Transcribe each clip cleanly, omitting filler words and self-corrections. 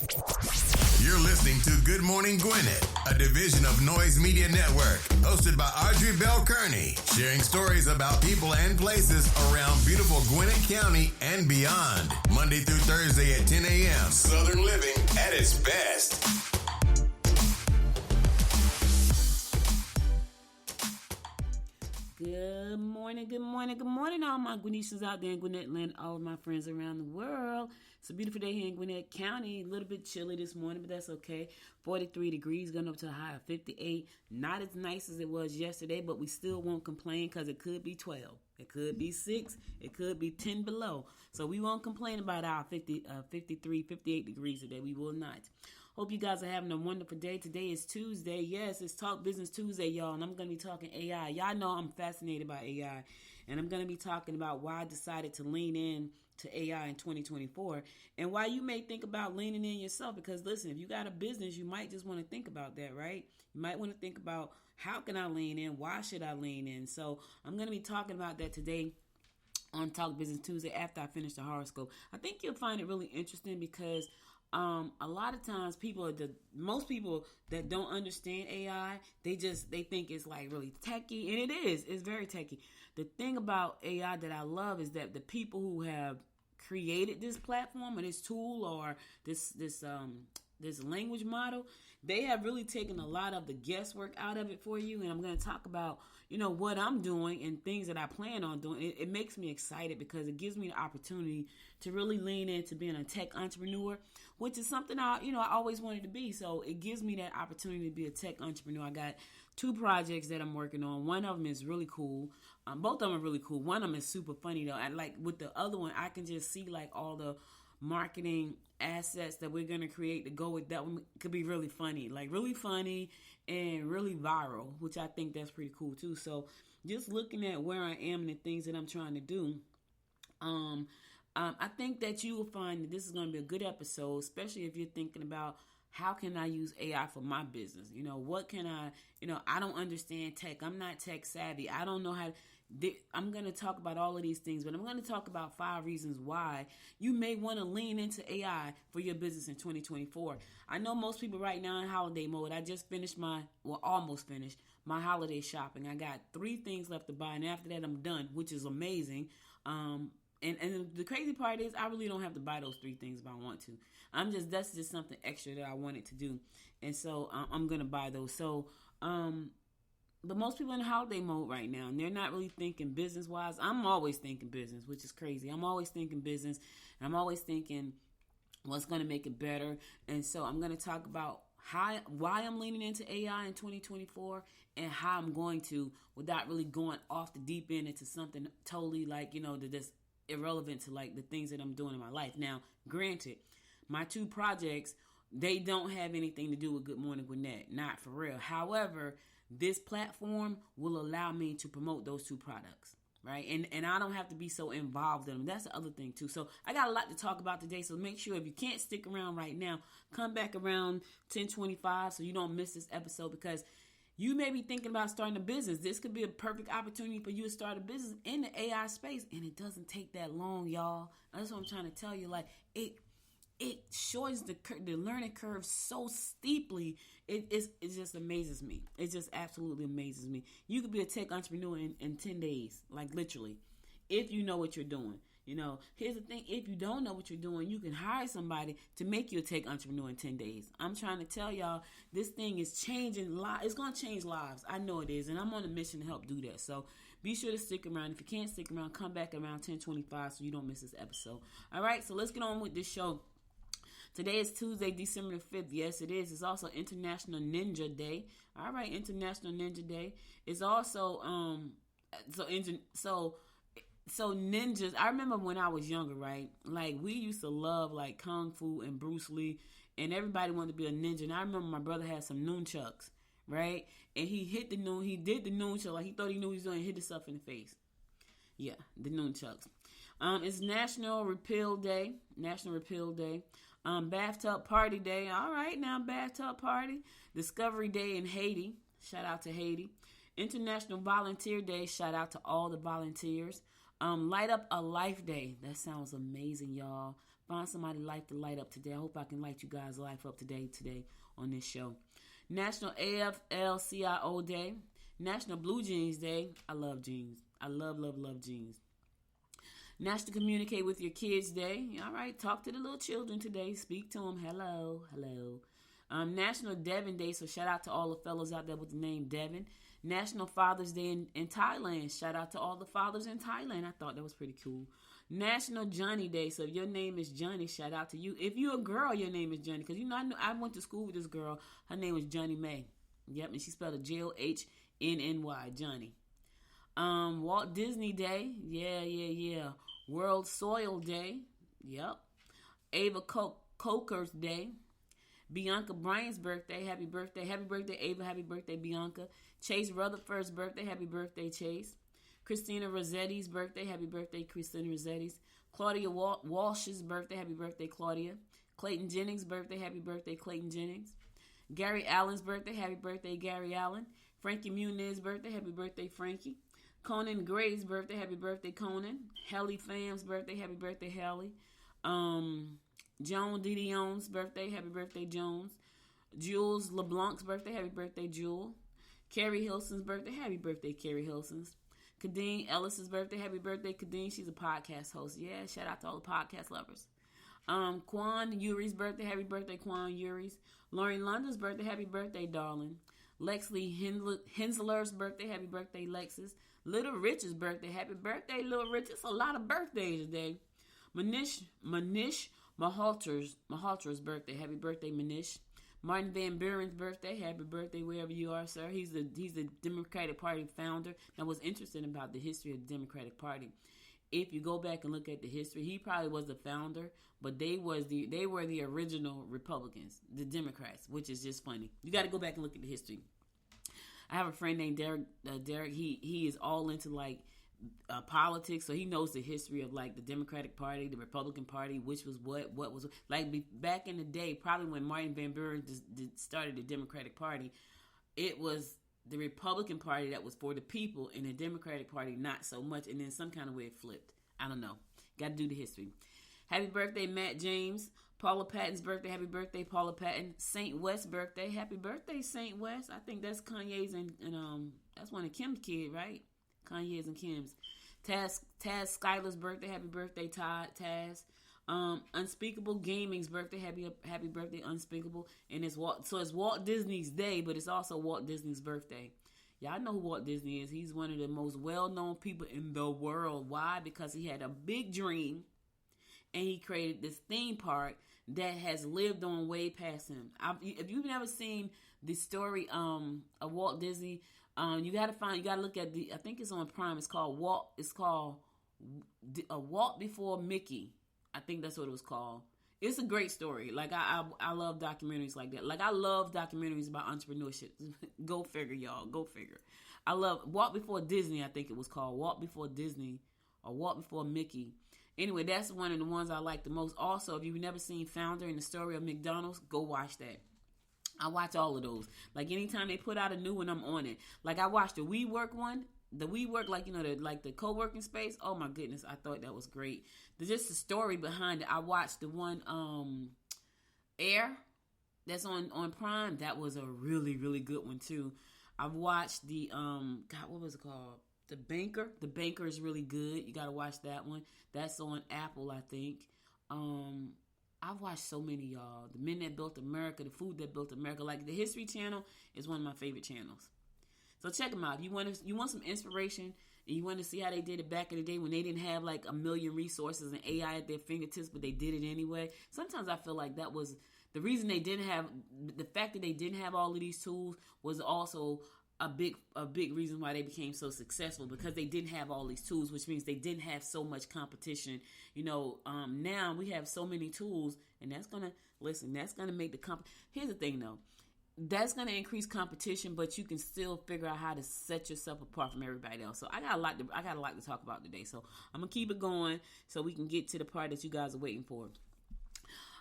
You're listening to Good Morning Gwinnett, a division of Noise Media Network, hosted by Audrey Bell Kearney, sharing stories about people and places around beautiful Gwinnett County and beyond. Monday through Thursday at 10 a.m. Southern living at its best. Good morning, all my Gwinnetians out there in Gwinnett Land, all of my friends around the world. It's a beautiful day here in Gwinnett County. A little bit chilly this morning, but that's okay. 43 degrees, going up to a high of 58. Not as nice as it was yesterday, but we still won't complain because it could be 12. It could be 6. It could be 10 below. So we won't complain about our 53, 58 degrees today. We will not. Hope you guys are having a wonderful day. Today is Tuesday. Yes, it's Talk Business Tuesday, y'all, and I'm going to be talking AI. Y'all know I'm fascinated by AI, and I'm going to be talking about why I decided to lean in to AI in 2024 and why you may think about leaning in yourself. Because, listen, if you got a business, you might just want to think about that, right? You might want to think about how can I lean in? Why should I lean in? So I'm going to be talking about that today on Talk Business Tuesday after I finish the horoscope. I think you'll find it really interesting because a lot of times most people that don't understand AI, they think it's like really techie, and it is. It's very techie. The thing about AI that I love is that the people who have created this platform or this tool or this language model, they have really taken a lot of the guesswork out of it for you. And I'm going to talk about, what I'm doing and things that I plan on doing. It makes me excited because it gives me the opportunity to really lean into being a tech entrepreneur, which is something I always wanted to be. So it gives me that opportunity to be a tech entrepreneur. I got 2 projects that I'm working on. One of them is really cool. Both of them are really cool. One of them is super funny though. And like with the other one, I can just see like all the marketing assets that we're going to create to go with that one. Could be really funny and really viral, which I think that's pretty cool too. So just looking at where I am and the things that I'm trying to do, I think that you will find that this is going to be a good episode, especially if you're thinking about how can I use AI for my business? What can I don't understand tech. I'm not tech savvy. I don't know how. I'm going to talk about all of these things, but I'm going to talk about 5 reasons why you may want to lean into AI for your business in 2024. I know most people right now in holiday mode. I just almost finished my holiday shopping. I got 3 things left to buy, and after that, I'm done, which is amazing. And the crazy part is I really don't have to buy those 3 things if I want to. That's just something extra that I wanted to do. And so I'm going to buy those. So, but most people in holiday mode right now, and they're not really thinking business-wise. I'm always thinking business, which is crazy. I'm always thinking business, and I'm always thinking what's going to make it better. And so I'm going to talk about why I'm leaning into AI in 2024 and how I'm going to, without really going off the deep end into something totally like, that's irrelevant to like the things that I'm doing in my life. Now, granted, my 2 projects, they don't have anything to do with Good Morning Gwinnett, not for real. However, this platform will allow me to promote those 2 products, right? And I don't have to be so involved in them. That's the other thing too. So I got a lot to talk about today. So make sure if you can't stick around right now, come back around 10:25 so you don't miss this episode, because you may be thinking about starting a business. This could be a perfect opportunity for you to start a business in the AI space, and it doesn't take that long, y'all. That's what I'm trying to tell you. Like it shortens the learning curve so steeply. It just amazes me. It just absolutely amazes me. You could be a tech entrepreneur in 10 days, like literally, if you know what you're doing. Here's the thing. If you don't know what you're doing, you can hire somebody to make you a tech entrepreneur in 10 days. I'm trying to tell y'all, this thing is changing lives. It's going to change lives. I know it is. And I'm on a mission to help do that. So be sure to stick around. If you can't stick around, come back around 10:25 so you don't miss this episode. All right. So let's get on with this show. Today is Tuesday, December the 5th. Yes, it is. It's also International Ninja Day. All right, International Ninja Day. It's also so ninjas. I remember when I was younger, right? Like we used to love like Kung Fu and Bruce Lee, and everybody wanted to be a ninja. And I remember my brother had some nunchucks, right? And he did the nunchuck like he thought he knew what he was doing, and hit himself in the face. Yeah, the nunchucks. It's National Repeal Day. Bathtub Party Day. All right, now bathtub party. Discovery Day in Haiti. Shout out to Haiti. International Volunteer Day. Shout out to all the volunteers. Light Up a Life Day. That sounds amazing, y'all. Find somebody life to light up today. I hope I can light you guys' life up today on this show. National AFL-CIO Day. National Blue Jeans Day. I love jeans. I love jeans. National Communicate with Your Kids Day. All right, talk to the little children today. Speak to them. Hello. National Devon Day, so shout out to all the fellows out there with the name Devon. National Father's Day in Thailand. Shout out to all the fathers in Thailand. I thought that was pretty cool. National Johnny Day, so if your name is Johnny, shout out to you. If you're a girl, your name is Johnny, because you know I went to school with this girl. Her name was Johnny May. Yep, and she spelled it Johnny, Johnny. Walt Disney Day, yeah. World Soil Day, yep. Ava Coker's Day. Bianca Bryant's birthday, happy birthday Ava, happy birthday Bianca. Chase Rutherford's birthday, happy birthday Chase. Christina Rossetti's birthday, happy birthday Christina Rossetti's. Claudia Walsh's birthday, happy birthday Claudia. Clayton Jennings' birthday, happy birthday Clayton Jennings. Gary Allen's birthday, happy birthday Gary Allen. Frankie Muniz's birthday, happy birthday Frankie. Conan Gray's birthday, happy birthday Conan. Helly Pham's birthday, happy birthday Helly. Joan Didion's birthday, happy birthday Jones. Jules LeBlanc's birthday, happy birthday Jewel. Carrie Hilson's birthday, happy birthday Carrie Hilson's. Kadeen Ellis's birthday, happy birthday Kadeen. She's a podcast host. Yeah, shout out to all the podcast lovers. Quan Yuri's birthday, happy birthday Quan Yuri's. Lauren London's birthday, happy birthday darling. Lexley Hensler's birthday, happy birthday Lexus. Little Rich's birthday, happy birthday Little Rich. It's a lot of birthdays today. Manish Malhotra's birthday, happy birthday Manish. Martin Van Buren's birthday, happy birthday wherever you are, sir. He's the Democratic Party founder. Now, what's interesting about the history of the Democratic Party, if you go back and look at the history, he probably was the founder, but they were the original Republicans, the Democrats, which is just funny. You got to go back and look at the history. I have a friend named Derek. He is all into politics, so he knows the history of the Democratic Party, the Republican Party, which was what was back in the day. Probably when Martin Van Buren started the Democratic Party, it was the Republican Party that was for the people, and the Democratic Party not so much. And then some kind of way it flipped. I don't know. Got to do the history. Happy birthday, Matt James. Paula Patton's birthday, happy birthday, Paula Patton. Saint West's birthday, happy birthday, Saint West. I think that's Kanye's and that's one of Kim's kids, right? Kanye's and Kim's. Taz Skyler's birthday, happy birthday, Taz. Unspeakable Gaming's birthday, happy birthday, Unspeakable. And it's Walt Disney's day, but it's also Walt Disney's birthday. Y'all know who Walt Disney is. He's one of the most well-known people in the world. Why? Because he had a big dream, and he created this theme park that has lived on way past him. If you've never seen the story of Walt Disney, you gotta look at I think it's on Prime. It's called Walt Before Mickey. I think that's what it was called. It's a great story. I love documentaries like that. I love documentaries about entrepreneurship. Go figure, y'all. Go figure. I love Walt Before Disney. I think it was called Walt Before Disney or Walt Before Mickey. Anyway, that's one of the ones I like the most. Also, if you've never seen Founder and the Story of McDonald's, go watch that. I watch all of those. Anytime they put out a new one, I'm on it. I watched the WeWork one. The WeWork, the co-working space. Oh my goodness, I thought that was great. Just the story behind it. I watched the one Air that's on Prime. That was a really, really good one too. I've watched the what was it called? The Banker. The Banker is really good. You gotta watch that one. That's on Apple, I think. I've watched so many, y'all. The Men That Built America, The Food That Built America. The History Channel is one of my favorite channels. So check them out. If you want some inspiration and you want to see how they did it back in the day when they didn't have a million resources and AI at their fingertips, but they did it anyway. Sometimes I feel like that was the reason they didn't have, the fact that they didn't have all of these tools was also a big reason why they became so successful, because they didn't have all these tools, which means they didn't have so much competition. Now we have so many tools, and that's gonna make the Here's the thing though. That's going to increase competition, but you can still figure out how to set yourself apart from everybody else. So I got a lot to talk about today. So I'm going to keep it going so we can get to the part that you guys are waiting for.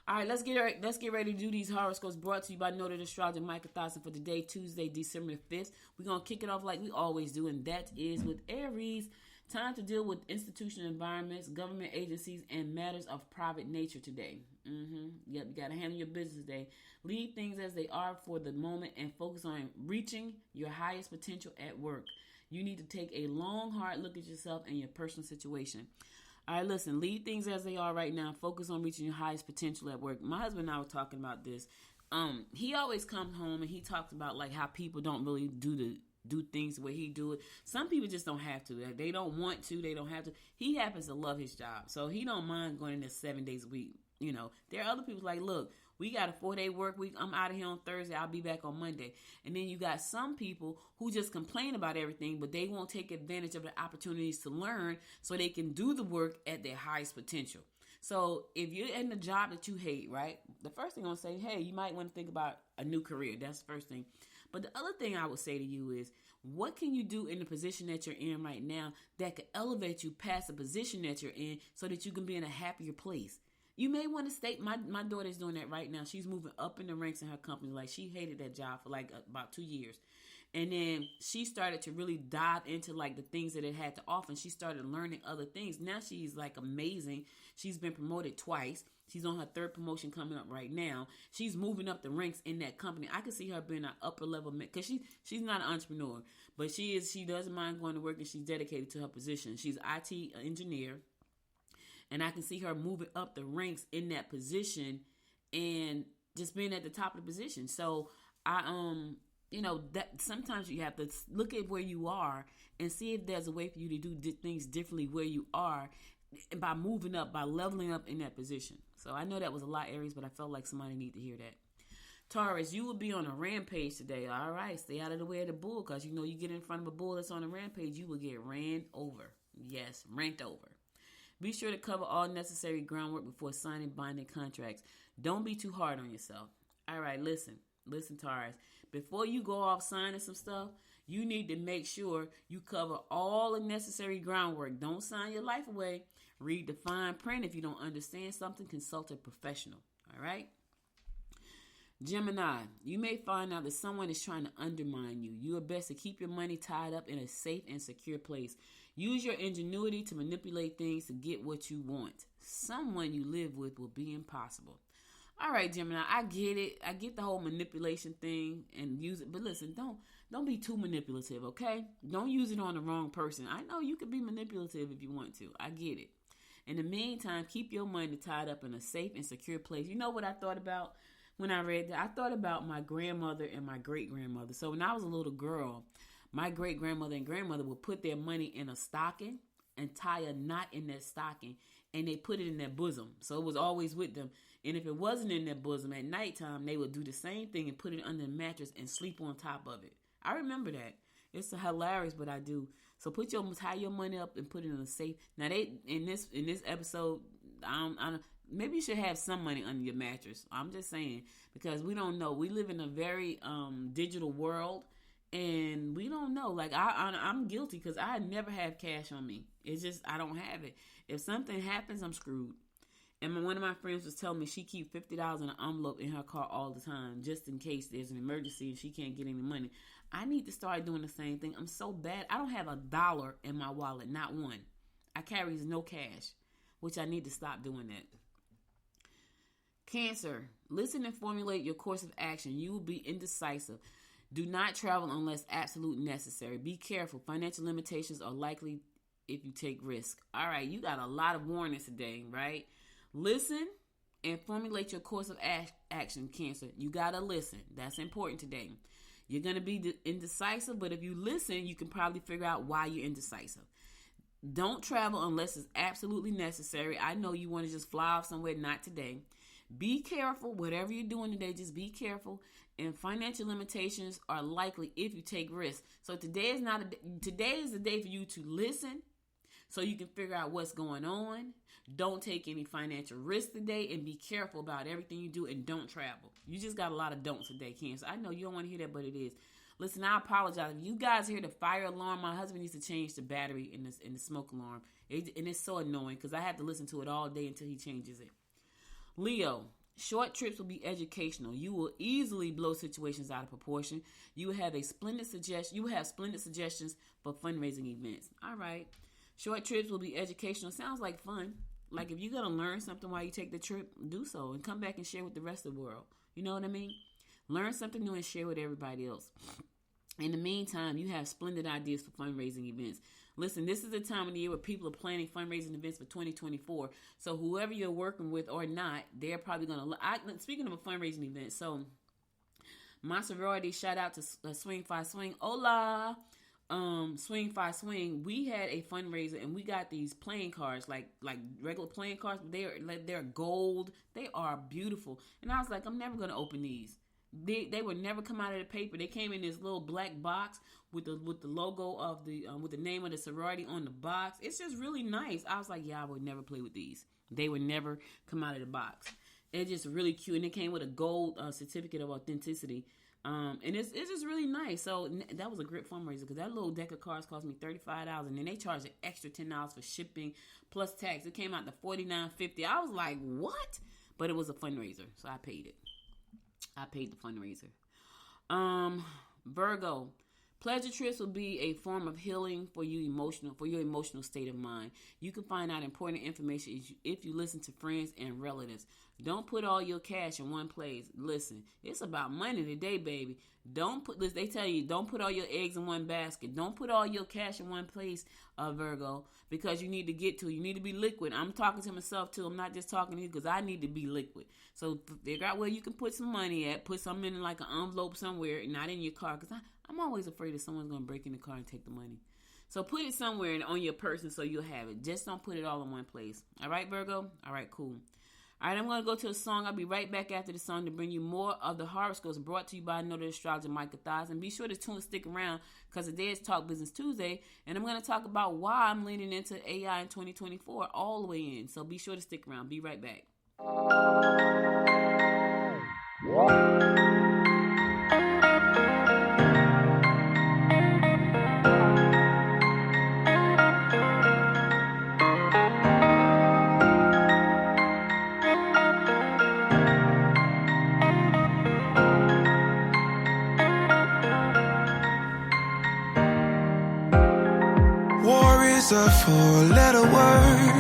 All right, let's get ready to do these horoscopes brought to you by Noted Astrologer Micah Thomson for today, Tuesday, December 5th. We're going to kick it off like we always do, and that is with Aries. Time to deal with institutional environments, government agencies, and matters of private nature today. Yep, you got to handle your business today. Leave things as they are for the moment and focus on reaching your highest potential at work. You need to take a long, hard look at yourself and your personal situation. All right, listen, leave things as they are right now. Focus on reaching your highest potential at work. My husband and I were talking about this. He always comes home and he talks about like how people don't really do things the way he do it. Some people just don't have to. They don't want to. They don't have to. He happens to love his job, so he don't mind going in there 7 days a week. You know, there are other people like, look, we got a 4-day work week. I'm out of here on Thursday. I'll be back on Monday. And then you got some people who just complain about everything, but they won't take advantage of the opportunities to learn so they can do the work at their highest potential. So if you're in a job that you hate, right, the first thing I'm going to say, hey, you might want to think about a new career. That's the first thing. But the other thing I would say to you is, what can you do in the position that you're in right now that could elevate you past the position that you're in so that you can be in a happier place? You may want to state, my daughter's doing that right now. She's moving up in the ranks in her company. Like, she hated that job for like about 2 years. And then she started to really dive into like the things that it had to offer. And she started learning other things. Now she's like amazing. She's been promoted twice. She's on her 3rd promotion coming up right now. She's moving up the ranks in that company. I could see her being an upper level, because she's not an entrepreneur, but she doesn't mind going to work, and she's dedicated to her position. She's an IT engineer, and I can see her moving up the ranks in that position and just being at the top of the position. So that sometimes you have to look at where you are and see if there's a way for you to do things differently where you are, and by moving up, by leveling up in that position. So I know that was a lot, Aries, but I felt like somebody need to hear that. Taurus, you will be on a rampage today. All right, stay out of the way of the bull, because you know you get in front of a bull that's on a rampage, you will get ran over. Yes, ranked over. Be sure to cover all necessary groundwork before signing binding contracts. Don't be too hard on yourself. All right, listen, Taurus. Before you go off signing some stuff, you need to make sure you cover all the necessary groundwork. Don't sign your life away. Read the fine print. If you don't understand something, consult a professional. All right? Gemini, you may find out that someone is trying to undermine you. You are best to keep your money tied up in a safe and secure place. Use your ingenuity to manipulate things to get what you want. Someone you live with will be impossible. All right, Gemini, I get it. I get the whole manipulation thing and use it. But listen, don't be too manipulative, okay? Don't use it on the wrong person. I know you can be manipulative if you want to. I get it. In the meantime, keep your money tied up in a safe and secure place. You know what I thought about when I read that? I thought about my grandmother and my great-grandmother. So when I was a little girl, my great-grandmother and grandmother would put their money in a stocking and tie a knot in that stocking, and they put it in their bosom. So it was always with them. And if it wasn't in their bosom at nighttime, they would do the same thing and put it under the mattress and sleep on top of it. I remember that. It's hilarious, but I do. So tie your money up and put it in a safe. Now in this episode, maybe you should have some money under your mattress. I'm just saying, because we don't know. We live in a very digital world, and we don't know. Like I'm guilty because I never have cash on me. It's just I don't have it. If something happens, I'm screwed. And one of my friends was telling me she keeps $50 in an envelope in her car all the time, just in case there's an emergency and she can't get any money. I need to start doing the same thing. I'm so bad. I don't have $1 in my wallet, not one. I carry no cash, which I need to stop doing that. Cancer, listen and formulate your course of action. You will be indecisive. Do not travel unless absolutely necessary. Be careful. Financial limitations are likely if you take risk. All right, you got a lot of warnings today, right? Listen and formulate your course of action, Cancer. You got to listen. That's important today. You're going to be indecisive, but if you listen, you can probably figure out why you're indecisive. Don't travel unless it's absolutely necessary. I know you want to just fly off somewhere, not today. Be careful. Whatever you're doing today, just be careful. And financial limitations are likely if you take risks. So today is the day for you to listen so you can figure out what's going on. Don't take any financial risk today, and be careful about everything you do, and don't travel. You just got a lot of don'ts today, Cancer. I know you don't want to hear that, but it is. Listen, I apologize. If you guys hear the fire alarm, my husband needs to change the battery in the smoke alarm. And it's so annoying because I have to listen to it all day until he changes it. Leo, short trips will be educational. You will easily blow situations out of proportion. You will have splendid suggestions for fundraising events. All right. Short trips will be educational. Sounds like fun. Like if you're going to learn something while you take the trip, do so and come back and share with the rest of the world. You know what I mean? Learn something new and share with everybody else. In the meantime, you have splendid ideas for fundraising events. Listen, this is the time of the year where people are planning fundraising events for 2024. So whoever you're working with or not, they're probably going to... Speaking of a fundraising event, so my sorority, shout out to Swing Fi Swing. Hola! Swing Fi Swing, we had a fundraiser and we got these playing cards, like regular playing cards, but they're gold. They are beautiful. And I was like, I'm never going to open these. They would never come out of the paper. They came in this little black box with the logo of the with the name of the sorority on the box. It's just really nice. I was like, yeah, I would never play with these. They would never come out of the box. It's just really cute, and it came with a gold certificate of authenticity. And it's just really nice. So that was a great fundraiser because that little deck of cards cost me $35, and then they charged an extra $10 for shipping plus tax. It came out to $49.50. I was like, what? But it was a fundraiser, so I paid it. I paid the fundraiser. Virgo, pleasure trips will be a form of healing for your emotional state of mind. You can find out important information if you listen to friends and relatives. Don't put all your cash in one place. Listen, it's about money today, baby. They tell you, don't put all your eggs in one basket. Don't put all your cash in one place, Virgo, because you need to be liquid. I'm talking to myself too. I'm not just talking to you because I need to be liquid. So figure out where you can put some money at. Put something in like an envelope somewhere, not in your car, because I'm always afraid that someone's going to break in the car and take the money. So put it somewhere on your person so you'll have it. Just don't put it all in one place. All right, Virgo? All right, cool. All right, I'm going to go to a song. I'll be right back after the song to bring you more of the horoscopes brought to you by Noted Astrologer Micah Thies. And be sure to stick around because today is Talk Business Tuesday. And I'm going to talk about why I'm leaning into AI in 2024 all the way in. So be sure to stick around. Be right back. A four-letter word.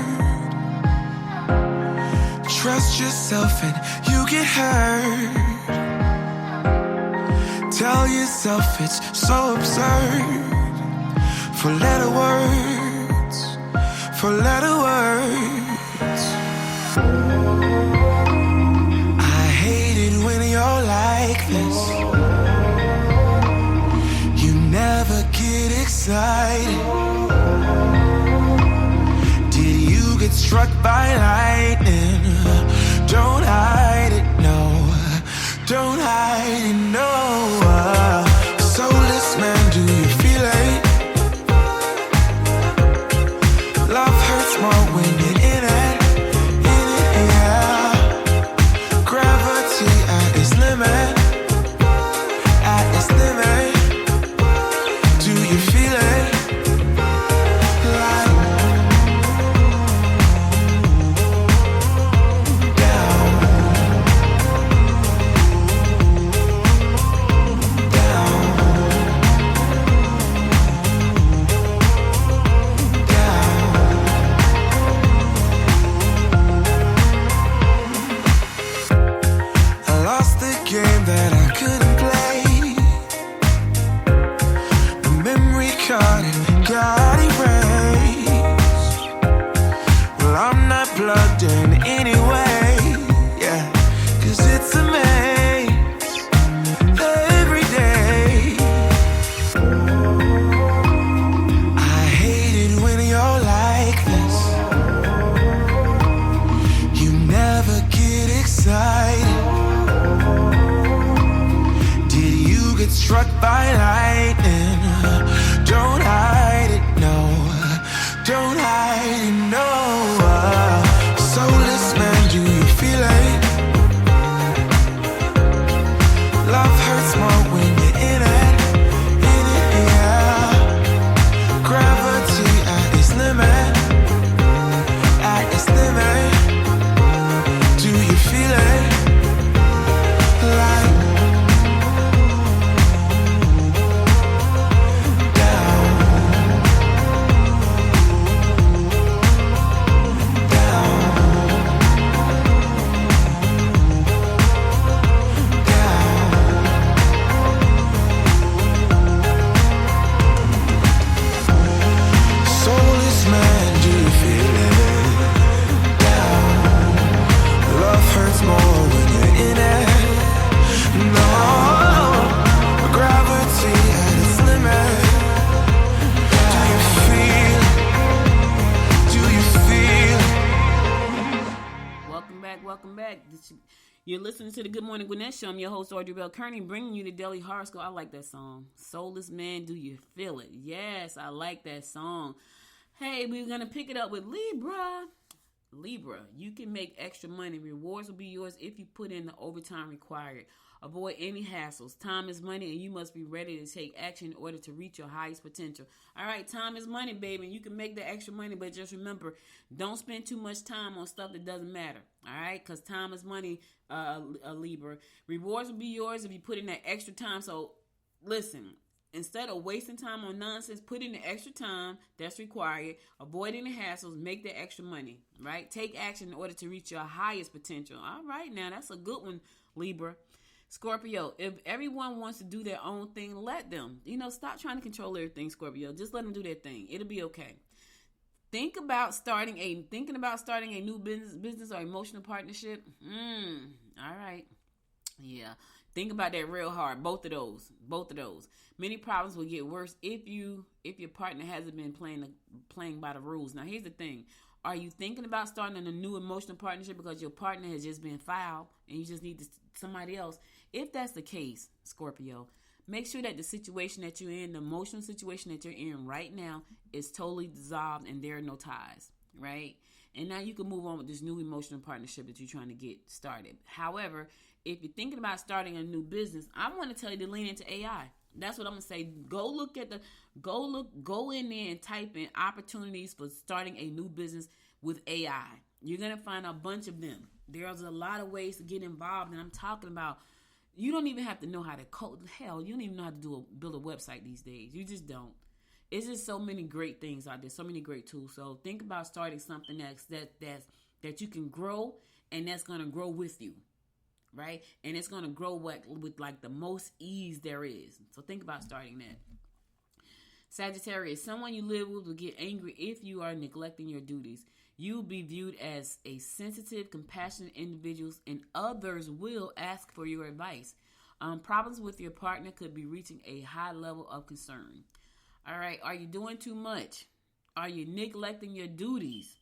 Trust yourself and you get hurt. Tell yourself it's so absurd. Four-letter words. Four-letter words. I hate it when you're like this. You never get excited. Get struck by lightning. Don't hide it, no. Don't hide it, no. Soulless man, do you feel it? Love hurts more when you're in it, yeah. Gravity at its limit, at its limit. Do you feel it? Struck by lightning. Don't hide it, no. Don't hide it, no. Soulless man, do you feel it? Love hurts more when you're in it, yeah. Gravity at its limit, at its limit. Do you feel it? Like listening to the Good Morning Gwinnett Show. I'm your host, Audrey Bell Kearney, bringing you the Daily Horoscope. I like that song. Soulless Man, do you feel it? Yes, I like that song. Hey, we're going to pick it up with Libra. Libra, you can make extra money. Rewards will be yours if you put in the overtime required. Avoid any hassles. Time is money, and you must be ready to take action in order to reach your highest potential. All right, time is money, baby. You can make the extra money, but just remember, don't spend too much time on stuff that doesn't matter. All right, because time is money, Libra. Rewards will be yours if you put in that extra time. So, listen. Instead of wasting time on nonsense, put in the extra time that's required. Avoid any hassles. Make the extra money, right? Take action in order to reach your highest potential. All right, now that's a good one, Libra. Scorpio, if everyone wants to do their own thing, let them. Stop trying to control everything, Scorpio. Just let them do their thing. It'll be okay. Thinking about starting a new business or emotional partnership. All right. Yeah. Think about that real hard. Both of those. Many problems will get worse if your partner hasn't been playing by the rules. Now, here's the thing. Are you thinking about starting a new emotional partnership because your partner has just been foul and you just need somebody else? If that's the case, Scorpio, make sure that the situation that you're in, the emotional situation that you're in right now, is totally dissolved and there are no ties, right? And now you can move on with this new emotional partnership that you're trying to get started. However, if you're thinking about starting a new business, I want to tell you to lean into AI. That's what I'm going to say. Go in there and type in opportunities for starting a new business with AI. You're going to find a bunch of them. There's a lot of ways to get involved. And I'm talking about, you don't even have to know how to code. Hell, you don't even know how to build a website these days. You just don't. It's just so many great things out there, so many great tools. So think about starting something that you can grow, and that's going to grow with you. Right? And it's going to grow with like the most ease there is. So think about starting that. Sagittarius, someone you live with will get angry if you are neglecting your duties. You will be viewed as a sensitive, compassionate individual, and others will ask for your advice. Problems with your partner could be reaching a high level of concern. All right. Are you doing too much? Are you neglecting your duties?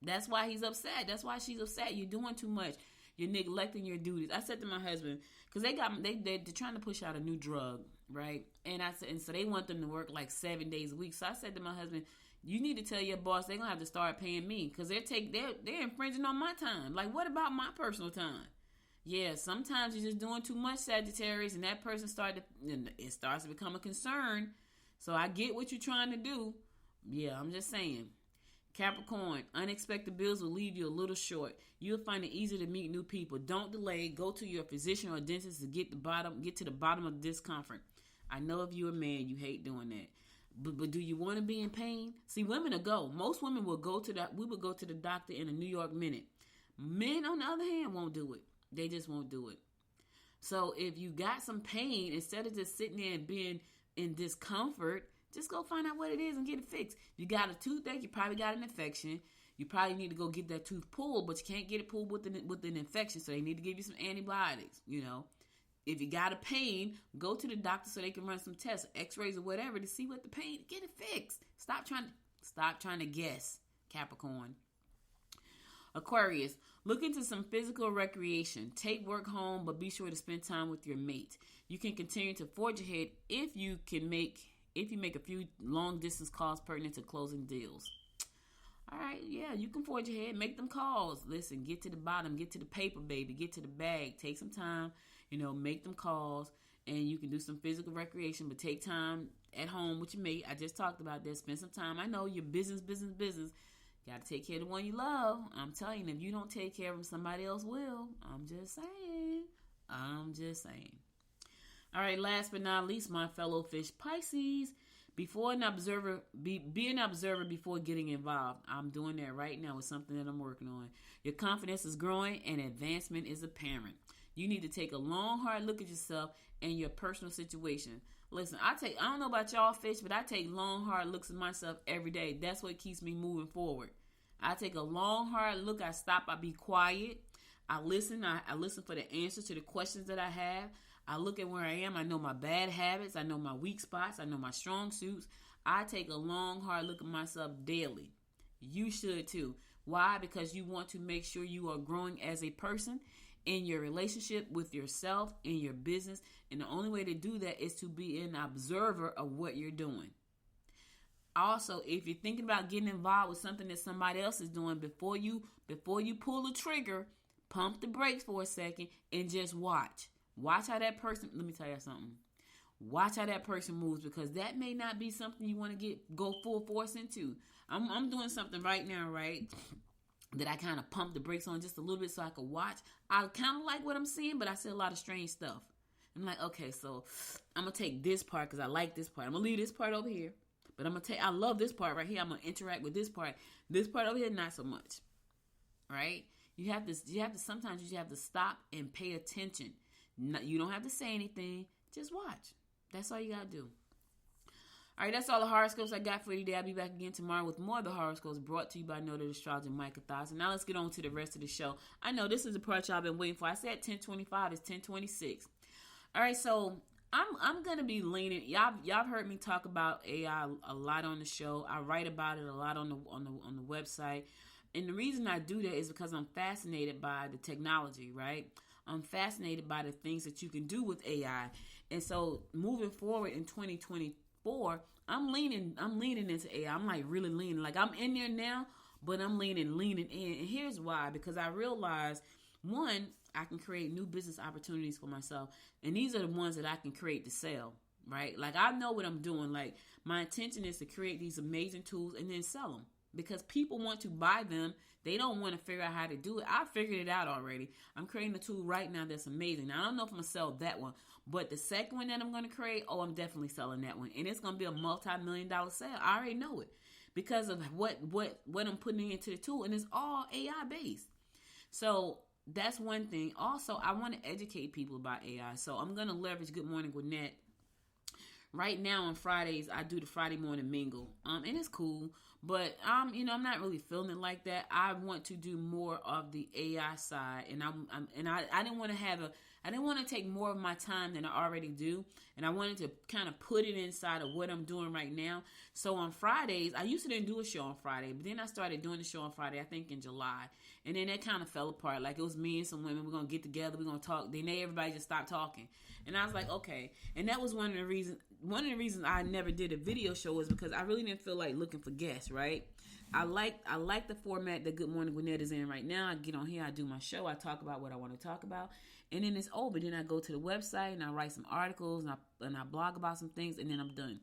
That's why he's upset. That's why she's upset. You're doing too much. You're neglecting your duties. I said to my husband, because they're trying to push out a new drug, right? And I said, and so they want them to work like 7 days a week. So I said to my husband, you need to tell your boss they're gonna have to start paying me because they're infringing on my time. Like, what about my personal time? Yeah, sometimes you're just doing too much, Sagittarius, and that person it starts to become a concern. So I get what you're trying to do. Yeah, I'm just saying. Capricorn, unexpected bills will leave you a little short. You'll find it easier to meet new people. Don't delay. Go to your physician or dentist to get to the bottom of the discomfort. I know if you're a man, you hate doing that. But do you want to be in pain? See, women will go. Most women will go to that. We would go to the doctor in a New York minute. Men, on the other hand, won't do it. They just won't do it. So if you got some pain, instead of just sitting there and being in discomfort, just go find out what it is and get it fixed. You got a toothache, you probably got an infection. You probably need to go get that tooth pulled, but you can't get it pulled with an infection, so they need to give you some antibiotics, If you got a pain, go to the doctor so they can run some tests, x-rays or whatever to see what the pain, get it fixed. Stop trying to guess, Capricorn. Aquarius, look into some physical recreation. Take work home, but be sure to spend time with your mate. You can continue to forge ahead if you make a few long distance calls pertinent to closing deals. All right, yeah, you can forge ahead, make them calls. Listen, get to the bottom, get to the paper, baby, get to the bag. Take some time, make them calls, and you can do some physical recreation, but take time at home with your mate. I just talked about that. Spend some time. I know you're business. Got to take care of the one you love. I'm telling you, if you don't take care of them, somebody else will. I'm just saying. All right, last but not least, my fellow fish Pisces. Be an observer before getting involved. I'm doing that right now with something that I'm working on. Your confidence is growing and advancement is apparent. You need to take a long, hard look at yourself and your personal situation. Listen, I don't know about y'all fish, but I take long, hard looks at myself every day. That's what keeps me moving forward. I take a long, hard look. I stop. I be quiet. I listen. I listen for the answers to the questions that I have. I look at where I am. I know my bad habits. I know my weak spots. I know my strong suits. I take a long, hard look at myself daily. You should too. Why? Because you want to make sure you are growing as a person in your relationship with yourself, in your business. And the only way to do that is to be an observer of what you're doing. Also, if you're thinking about getting involved with something that somebody else is doing, before you pull the trigger, pump the brakes for a second and just watch. Watch how that person, let me tell you something. Watch how that person moves, because that may not be something you want to go full force into. I'm doing something right now, right, that I kind of pump the brakes on just a little bit so I could watch. I kind of like what I'm seeing, but I see a lot of strange stuff. I'm like, okay, so I'm going to take this part because I like this part. I'm going to leave this part over here. But I love this part right here. I'm going to interact with this part. This part over here, not so much. Right? Sometimes you have to stop and pay attention. You don't have to say anything. Just watch. That's all you got to do. All right, that's all the horoscopes I got for you today. I'll be back again tomorrow with more of the horoscopes brought to you by Noted Astrologer Micah Thompson. Now let's get on to the rest of the show. I know this is the part y'all been waiting for. I said 10:25. It's 10:26. All right, so I'm gonna be leaning. Y'all heard me talk about AI a lot on the show. I write about it a lot on the website, and the reason I do that is because I'm fascinated by the technology. Right, I'm fascinated by the things that you can do with AI, and so moving forward in 2024, I'm leaning into AI. I'm like really leaning. Like I'm in there now, but I'm leaning in. And here's why: because I realize, one, I can create new business opportunities for myself. And these are the ones that I can create to sell, right? Like I know what I'm doing. Like my intention is to create these amazing tools and then sell them, because people want to buy them. They don't want to figure out how to do it. I figured it out already. I'm creating a tool right now that's amazing. Now, I don't know if I'm going to sell that one, but the second one that I'm going to create, I'm definitely selling that one. And it's going to be a multi-million-dollar sale. I already know it because of what I'm putting into the tool. And it's all AI based. So that's one thing. Also, I want to educate people about AI. So I'm going to leverage Good Morning Gwinnett. Right now on Fridays, I do the Friday morning mingle. And it's cool, but I'm not really feeling it like that. I want to do more of the AI side, and I didn't want to take more of my time than I already do, and I wanted to kind of put it inside of what I'm doing right now. So on Fridays, I used to didn't do a show on Friday, but then I started doing the show on Friday, I think in July, and then that kind of fell apart. Like it was me and some women, we're gonna get together, we're gonna talk. Then everybody just stopped talking, and I was like, okay. And that was one of the reasons I never did a video show was because I really didn't feel like looking for guests, right? I like the format that Good Morning Gwinnett is in right now. I get on here, I do my show, I talk about what I want to talk about, and then it's over. Then I go to the website and I write some articles and I blog about some things, and then I'm done.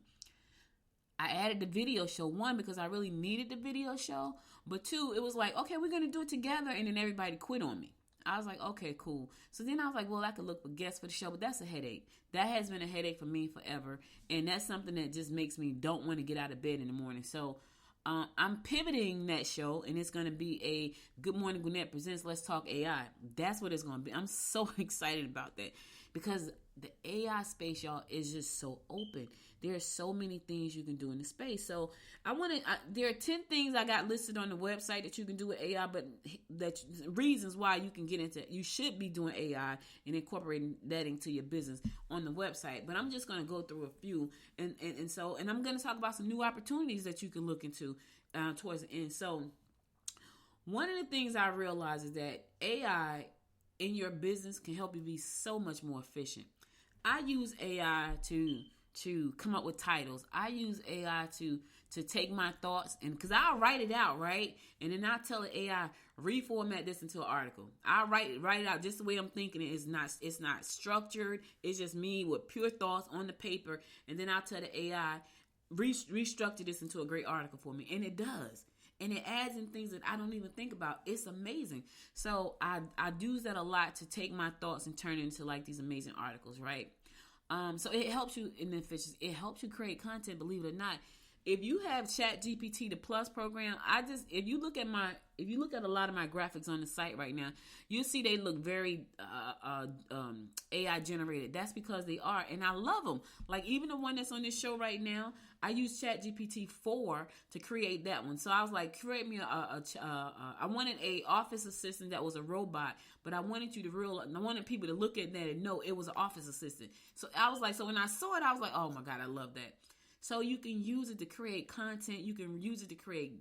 I added the video show, one, because I really needed the video show, but two, it was like, okay, we're going to do it together, and then everybody quit on me. I was like, okay, cool. So then I was like, well, I could look for guests for the show, but that's a headache. That has been a headache for me forever, and that's something that just makes me don't want to get out of bed in the morning. So I'm pivoting that show, and it's going to be a Good Morning Gwinnett Presents Let's Talk AI. That's what it's going to be. I'm so excited about that because the AI space, y'all, is just so open. There are so many things you can do in the space. So there are 10 things I got listed on the website that you can do with AI, but that reasons why you should be doing AI and incorporating that into your business on the website. But I'm just going to go through a few. And I'm going to talk about some new opportunities that you can look into towards the end. So one of the things I realize is that AI in your business can help you be so much more efficient. I use AI to come up with titles. I use AI to take my thoughts, and because I'll write it out, right? And then I'll tell the AI, reformat this into an article. I'll write it out just the way I'm thinking it. It's not structured. It's just me with pure thoughts on the paper. And then I'll tell the AI, restructure this into a great article for me. And it does. And it adds in things that I don't even think about. It's amazing. So I use that a lot to take my thoughts and turn it into like these amazing articles, right? So it helps you in the efficiency. It helps you create content, believe it or not. If you have ChatGPT, the Plus program, if you look at a lot of my graphics on the site right now, you'll see they look very AI generated. That's because they are, and I love them. Like even the one that's on this show right now, I used ChatGPT 4 to create that one. So I was like, create me I wanted a office assistant that was a robot, but I wanted I wanted people to look at that and know it was an office assistant. So I was like, so when I saw it, I was like, oh my God, I love that. So you can use it to create content. You can use it to create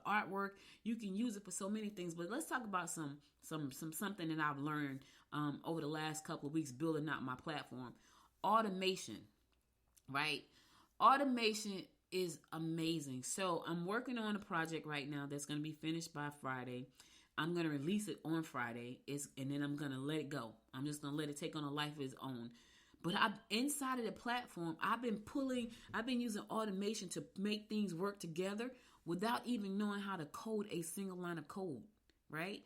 artwork. You can use it for so many things. But let's talk about something that I've learned over the last couple of weeks building out my platform. Automation, right? Automation is amazing. So I'm working on a project right now that's going to be finished by Friday. I'm going to release it on Friday, and then I'm going to let it go. I'm just going to let it take on a life of its own. But inside of the platform, I've been using automation to make things work together without even knowing how to code a single line of code, right?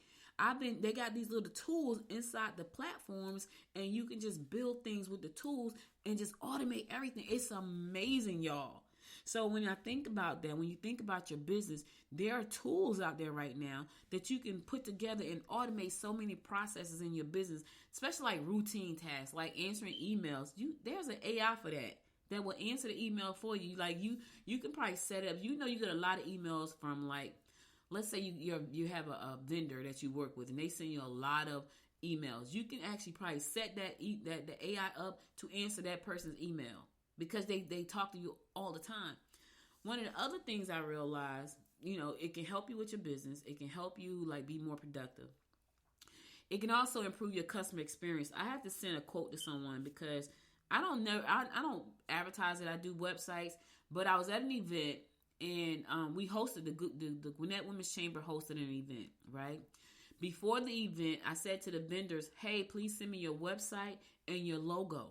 They got these little tools inside the platforms, and you can just build things with the tools and just automate everything. It's amazing, y'all. So when I think about that, when you think about your business, there are tools out there right now that you can put together and automate so many processes in your business, especially like routine tasks, like answering emails. There's an AI for that will answer the email for you. Like you can probably set up, you get a lot of emails from, like, let's say you have a vendor that you work with and they send you a lot of emails. You can actually probably set the AI up to answer that person's email, because they talk to you all the time. One of the other things I realized, it can help you with your business. It can help you be more productive. It can also improve your customer experience. I have to send a quote to someone because I don't advertise it. I do websites, but I was at an event and we hosted the Gwinnett Women's Chamber hosted an event, right? Before the event, I said to the vendors, hey, please send me your website and your logo.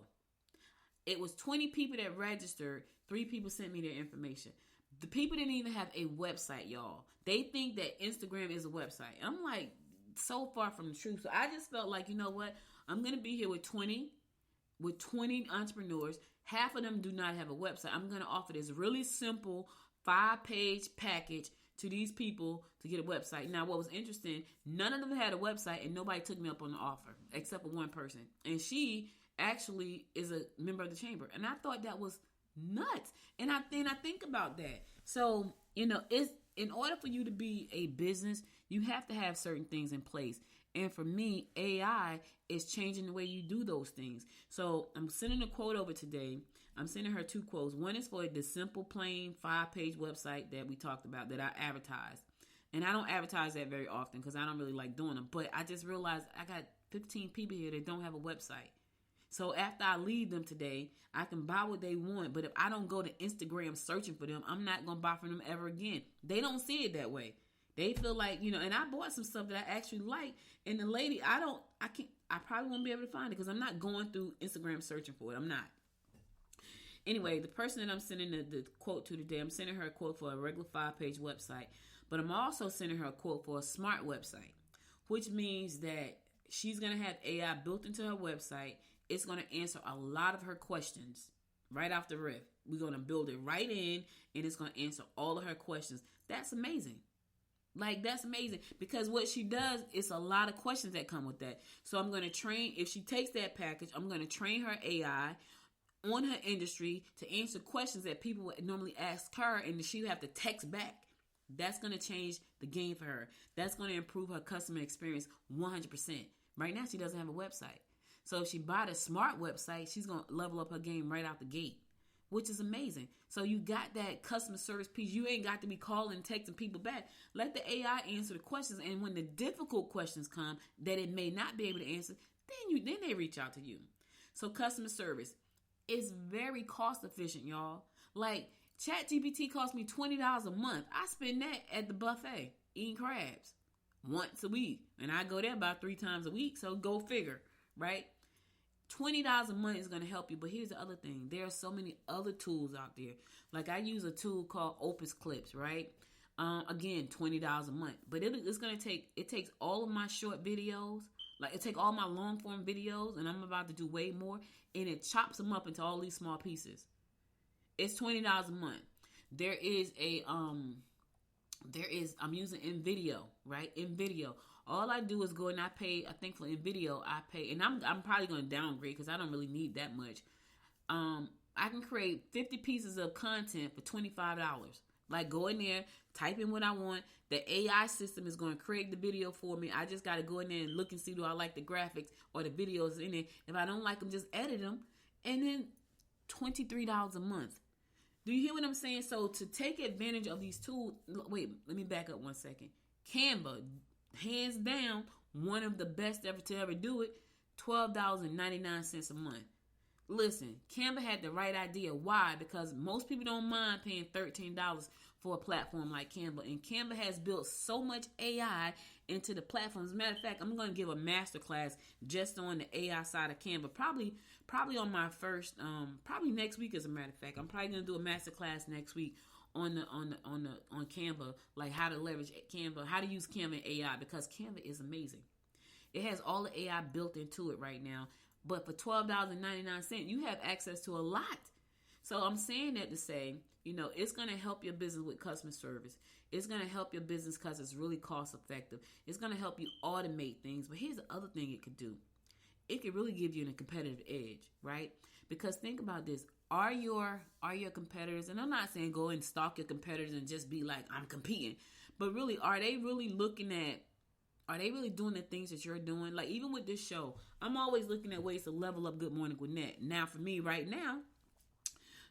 It was 20 people that registered. 3 people sent me their information. The people didn't even have a website, y'all. They think that Instagram is a website. I'm like, so far from the truth. So I just felt like, you know what? I'm going to be here with 20 entrepreneurs. Half of them do not have a website. I'm going to offer this really simple 5-page package to these people to get a website. Now, what was interesting, none of them had a website and nobody took me up on the offer except for one person. And she actually is a member of the chamber. And I thought that was nuts. And I think about that. So, it's in order for you to be a business, you have to have certain things in place. And for me, AI is changing the way you do those things. So I'm sending a quote over today. I'm sending her 2 quotes. One is for the simple, plain 5-page website that we talked about that I advertised. And I don't advertise that very often because I don't really like doing them. But I just realized I got 15 people here that don't have a website. So after I leave them today, I can buy what they want. But if I don't go to Instagram searching for them, I'm not going to buy from them ever again. They don't see it that way. They feel like, and I bought some stuff that I actually like. And the lady, I probably won't be able to find it because I'm not going through Instagram searching for it. I'm not. Anyway, the person that I'm sending the quote to today, I'm sending her a quote for a regular 5-page website. But I'm also sending her a quote for a smart website, which means that she's going to have AI built into her website. It's going to answer a lot of her questions right off the rip. We're going to build it right in, and it's going to answer all of her questions. That's amazing. That's amazing because what she does is a lot of questions that come with that. So I'm going to train, if she takes that package, I'm going to train her AI on her industry to answer questions that people would normally ask her, and she would have to text back. That's going to change the game for her. That's going to improve her customer experience 100%. Right now, she doesn't have a website. So if she bought a smart website, she's going to level up her game right out the gate, which is amazing. So you got that customer service piece. You ain't got to be calling and texting people back. Let the AI answer the questions. And when the difficult questions come that it may not be able to answer, then they reach out to you. So customer service is very cost efficient, y'all. ChatGPT cost me $20 a month. I spend that at the buffet eating crabs once a week. And I go there about 3 times a week. So go figure, right? $20 a month is going to help you. But here's the other thing. There are so many other tools out there. I use a tool called Opus Clips, right? Again, $20 a month. But it takes all of my short videos. It takes all my long form videos, and I'm about to do way more. And it chops them up into all these small pieces. It's $20 a month. I'm using InVideo, right? InVideo. All I do is go and I pay, I think for InVideo, I pay, and I'm probably going to downgrade because I don't really need that much. I can create 50 pieces of content for $25. Go in there, type in what I want. The AI system is going to create the video for me. I just got to go in there and look and see, do I like the graphics or the videos in there? If I don't like them, just edit them. And then $23 a month. Do you hear what I'm saying? So to take advantage of these tools, wait, let me back up 1 second. Canva, hands down, one of the best ever to ever do it, $12.99 a month. Listen, Canva had the right idea. Why? Because most people don't mind paying $13 for a platform like Canva. And Canva has built so much AI into the platform. As a matter of fact, I'm going to give a masterclass just on the AI side of Canva. Probably on my first, probably next week. As a matter of fact, I'm probably going to do a masterclass next week on Canva, like how to leverage Canva, how to use Canva and AI, because Canva is amazing. It has all the AI built into it right now. But for $12.99, you have access to a lot. So I'm saying that to say, it's going to help your business with customer service. It's going to help your business because it's really cost effective. It's going to help you automate things. But here's the other thing it could do. It could really give you a competitive edge, right? Because think about this. Are your competitors, and I'm not saying go and stalk your competitors and just be like, I'm competing. But really, are they really doing the things that you're doing? Like, even with this show, I'm always looking at ways to level up Good Morning Gwinnett. Now, for me right now,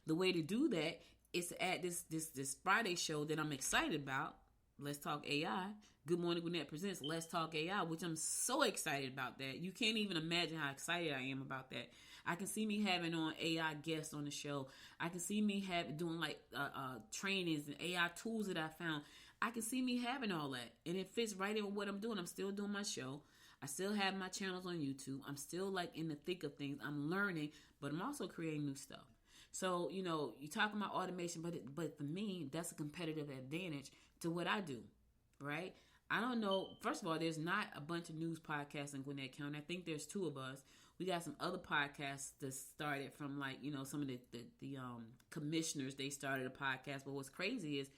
the way to do that is to add this Friday show that I'm excited about. Let's Talk AI. Good Morning Gwinnett presents Let's Talk AI, which I'm so excited about that. You can't even imagine how excited I am about that. I can see me having on AI guests on the show. I can see me doing like trainings and AI tools that I found. I can see me having all that, and it fits right in with what I'm doing. I'm still doing my show. I still have my channels on YouTube. I'm still like in the thick of things. I'm learning, but I'm also creating new stuff. So, you talk about automation, but for me, that's a competitive advantage to what I do, right? I don't know. First of all, there's not a bunch of news podcasts in Gwinnett County. I think there's 2 of us. We got some other podcasts that started from like, some of the commissioners, they started a podcast. But what's crazy is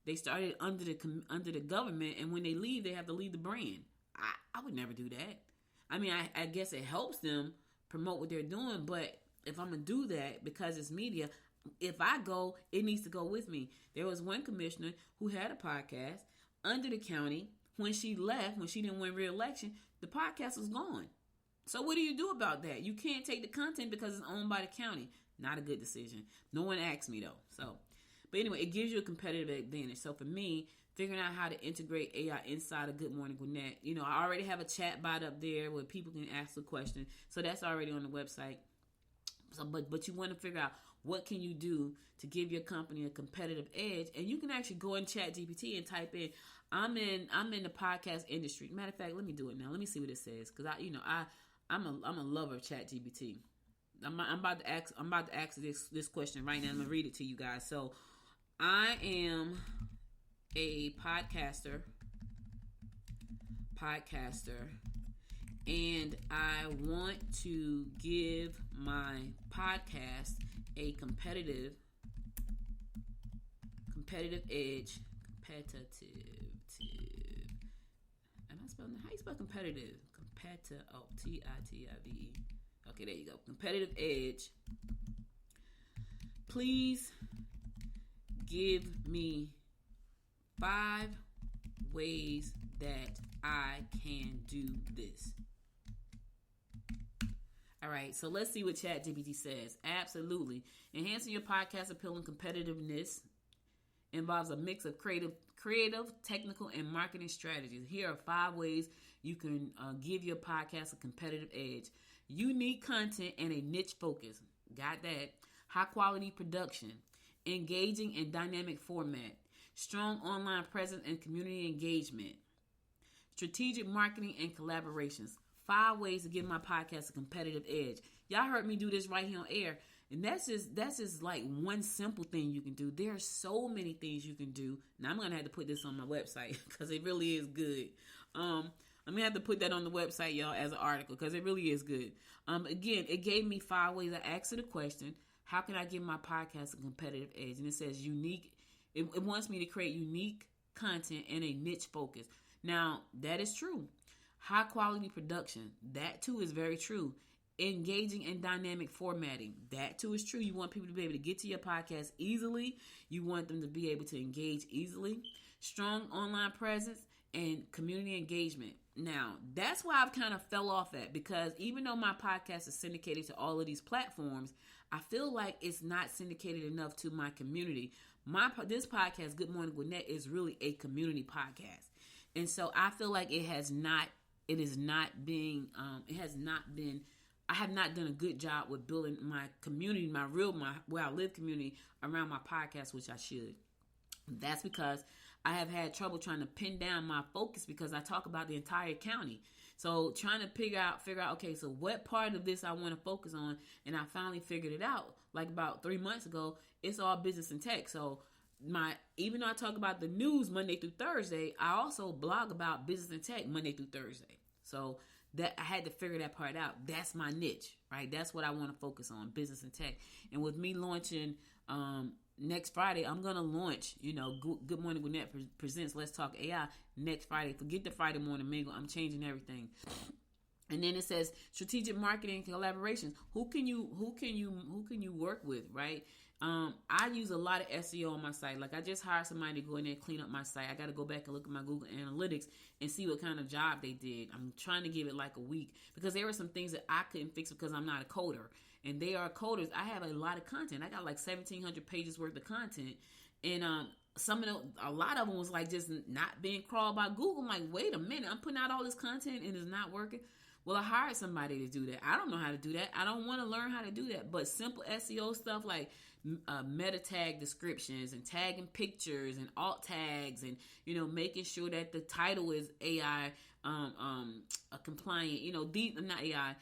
they started under the government, and when they leave, they have to leave the brand. I would never do that. I mean, I guess it helps them promote what they're doing, but if I'm going to do that because it's media, if I go, it needs to go with me. There was one commissioner who had a podcast under the county. When she left, when she didn't win re-election, the podcast was gone. So what do you do about that? You can't take the content because it's owned by the county. Not a good decision. No one asked me though. But anyway, it gives you a competitive advantage. So for me, figuring out how to integrate AI inside of Good Morning Gwinnett, I already have a chat bot up there where people can ask a question. So that's already on the website. So, but you want to figure out what can you do to give your company a competitive edge, and you can actually go in ChatGPT and type in, I'm in the podcast industry. Matter of fact, let me do it now. Let me see what it says, because I'm a lover of ChatGPT. I'm about to ask this question right now. I'm gonna read it to you guys. So, I am a podcaster, and I want to give my podcast a competitive edge. Am I spelling that? How you spell competitive? T-I-T-I-V-E. Okay, there you go. Competitive edge. Please give me 5 ways that I can do this. All right, so let's see what ChatGPT says. Absolutely. Enhancing your podcast appeal and competitiveness involves a mix of creative, technical, and marketing strategies. Here are 5 ways you can give your podcast a competitive edge. Unique content and a niche focus. Got that. High quality production. Engaging and dynamic format. Strong online presence and community engagement. Strategic marketing and collaborations. 5 ways to give my podcast a competitive edge. Y'all heard me do this right here on air. And that's just like one simple thing you can do. There are so many things you can do. Now I'm going to have to put this on my website because it really is good. I'm going to have to put that on the website, y'all, as an article because it really is good. Again, it gave me 5 ways. I asked it a question. How can I give my podcast a competitive edge? And it says unique. It wants me to create unique content and a niche focus. Now, that is true. High quality production. That too is very true. Engaging and dynamic formatting. That too is true. You want people to be able to get to your podcast easily. You want them to be able to engage easily. Strong online presence and community engagement. Now, that's why I've kind of fell off at, because even though my podcast is syndicated to all of these platforms, I feel like it's not syndicated enough to my community. This podcast, Good Morning Gwinnett, is really a community podcast. And so I feel like I have not done a good job with building my community, my where I live community around my podcast, which I should. That's because I have had trouble trying to pin down my focus, because I talk about the entire county. So trying to figure out, okay, so what part of this I want to focus on, and I finally figured it out. Like about 3 months ago, it's all business and tech. So even though I talk about the news Monday through Thursday, I also blog about business and tech Monday through Thursday. So that I had to figure that part out. That's my niche, right? That's what I want to focus on, business and tech. And with me launching next Friday, I'm going to launch, Good Morning Gwinnett presents Let's Talk AI next Friday. Forget the Friday morning mingle. I'm changing everything. And then it says strategic marketing collaborations. Who can you work with, right? I use a lot of SEO on my site. Like, I just hired somebody to go in there and clean up my site. I got to go back and look at my Google Analytics and see what kind of job they did. I'm trying to give it like a week, because there were some things that I couldn't fix because I'm not a coder. And they are coders. I have a lot of content. I got like 1,700 pages worth of content. And a lot of them was like just not being crawled by Google. I'm like, wait a minute, I'm putting out all this content and it's not working. Well, I hired somebody to do that. I don't know how to do that. I don't want to learn how to do that. But simple SEO stuff like meta tag descriptions and tagging pictures and alt tags and, making sure that the title is AI compliant, not AI,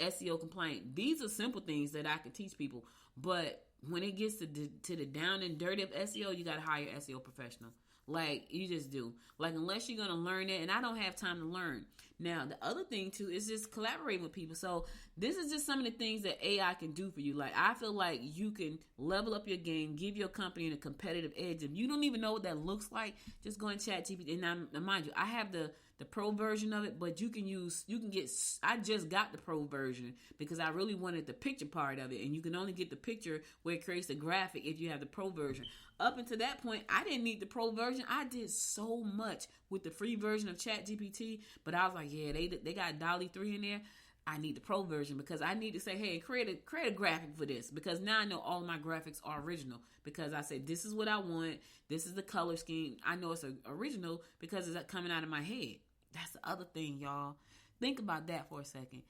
SEO compliant. These are simple things that I can teach people. But when it gets to the down and dirty of SEO, you got to hire an SEO professional. Like, you just do. Like, unless you're going to learn it, and I don't have time to learn. Now, the other thing, too, is just collaborating with people. So, this is just some of the things that AI can do for you. Like, I feel like you can level up your game, give your company a competitive edge. If you don't even know what that looks like, just go and ChatGPT. And now, mind you, I have the pro version of it, but I just got the pro version because I really wanted the picture part of it. And you can only get the picture where it creates the graphic if you have the pro version. Up until that point, I didn't need the pro version. I did so much with the free version of ChatGPT, but I was like, yeah, they got DALL-E 3 in there. I need the pro version because I need to say, hey, create a graphic for this, because now I know all of my graphics are original, because I said, this is what I want. This is the color scheme. I know it's original because it's coming out of my head. That's the other thing, y'all. Think about that for a second.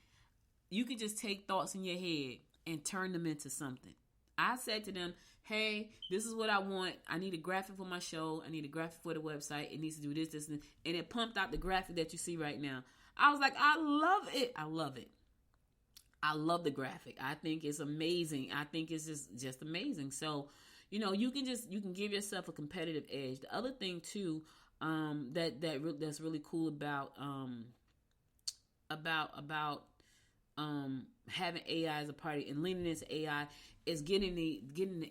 You could just take thoughts in your head and turn them into something. I said to them, hey, this is what I want. I need a graphic for my show. I need a graphic for the website. It needs to do this, and it pumped out the graphic that you see right now. I was like, I love it. I love it. I love the graphic. I think it's amazing. I think it's just amazing. So, you can give yourself a competitive edge. The other thing too, that's really cool about having AI as a party and leaning into AI is getting the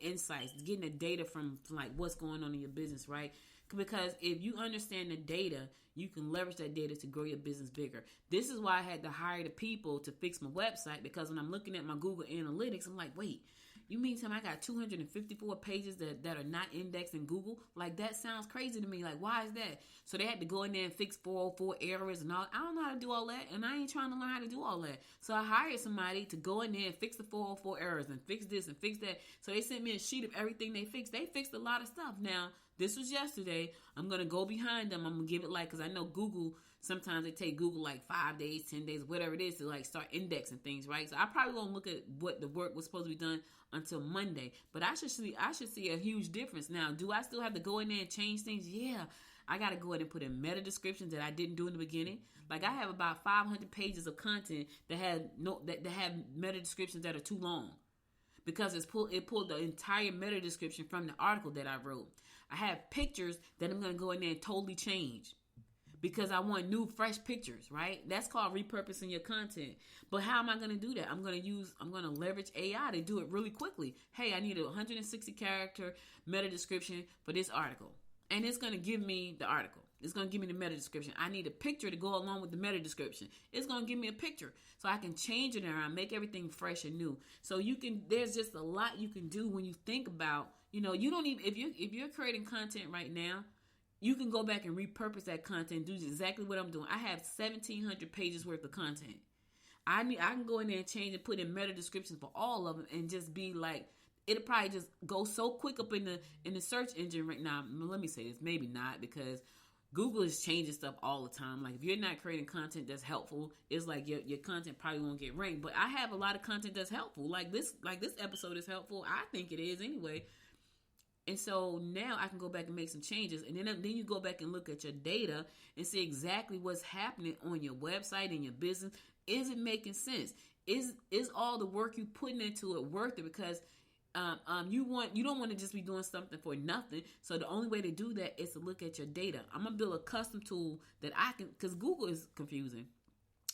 insights, getting the data from like what's going on in your business, right? Because if you understand the data, you can leverage that data to grow your business bigger. This is why I had to hire the people to fix my website, because when I'm looking at my Google Analytics, I'm like, wait, you mean tell me I got 254 pages that are not indexed in Google? Like, that sounds crazy to me. Like, why is that? So they had to go in there and fix 404 errors and all. I don't know how to do all that, and I ain't trying to learn how to do all that. So I hired somebody to go in there and fix the 404 errors and fix this and fix that. So they sent me a sheet of everything they fixed. They fixed a lot of stuff. Now, this was yesterday. I'm going to go behind them. I'm going to give it because I know Google, sometimes they take Google like 5 days, 10 days, whatever it is to like start indexing things, right? So I probably won't look at what the work was supposed to be done until Monday, but I should see a huge difference. Now, do I still have to go in there and change things? Yeah. I got to go in and put in meta descriptions that I didn't do in the beginning. Like, I have about 500 pages of content that have meta descriptions that are too long, because it pulled the entire meta description from the article that I wrote. I have pictures that I'm going to go in there and totally change because I want new, fresh pictures, right? That's called repurposing your content. But how am I going to do that? I'm going to leverage AI to do it really quickly. Hey, I need a 160 character meta description for this article. And it's going to give me the article. It's going to give me the meta description. I need a picture to go along with the meta description. It's going to give me a picture so I can change it around, make everything fresh and new. So there's just a lot you can do when you think about, you don't even, if you're creating content right now, you can go back and repurpose that content, do exactly what I'm doing. I have 1,700 pages worth of content. I can go in there and change and put in meta descriptions for all of them and just be like, it'll probably just go so quick up in the search engine right now. Let me say this, maybe not, because Google is changing stuff all the time. Like if you're not creating content that's helpful, it's like your content probably won't get ranked. But I have a lot of content that's helpful. Like this episode is helpful. I think it is anyway. And so now I can go back and make some changes. And then you go back and look at your data and see exactly what's happening on your website and your business. Is it making sense? Is all the work you putting into it worth it? Because you don't want to just be doing something for nothing. So the only way to do that is to look at your data. I'm gonna build a custom tool that I can, because Google is confusing,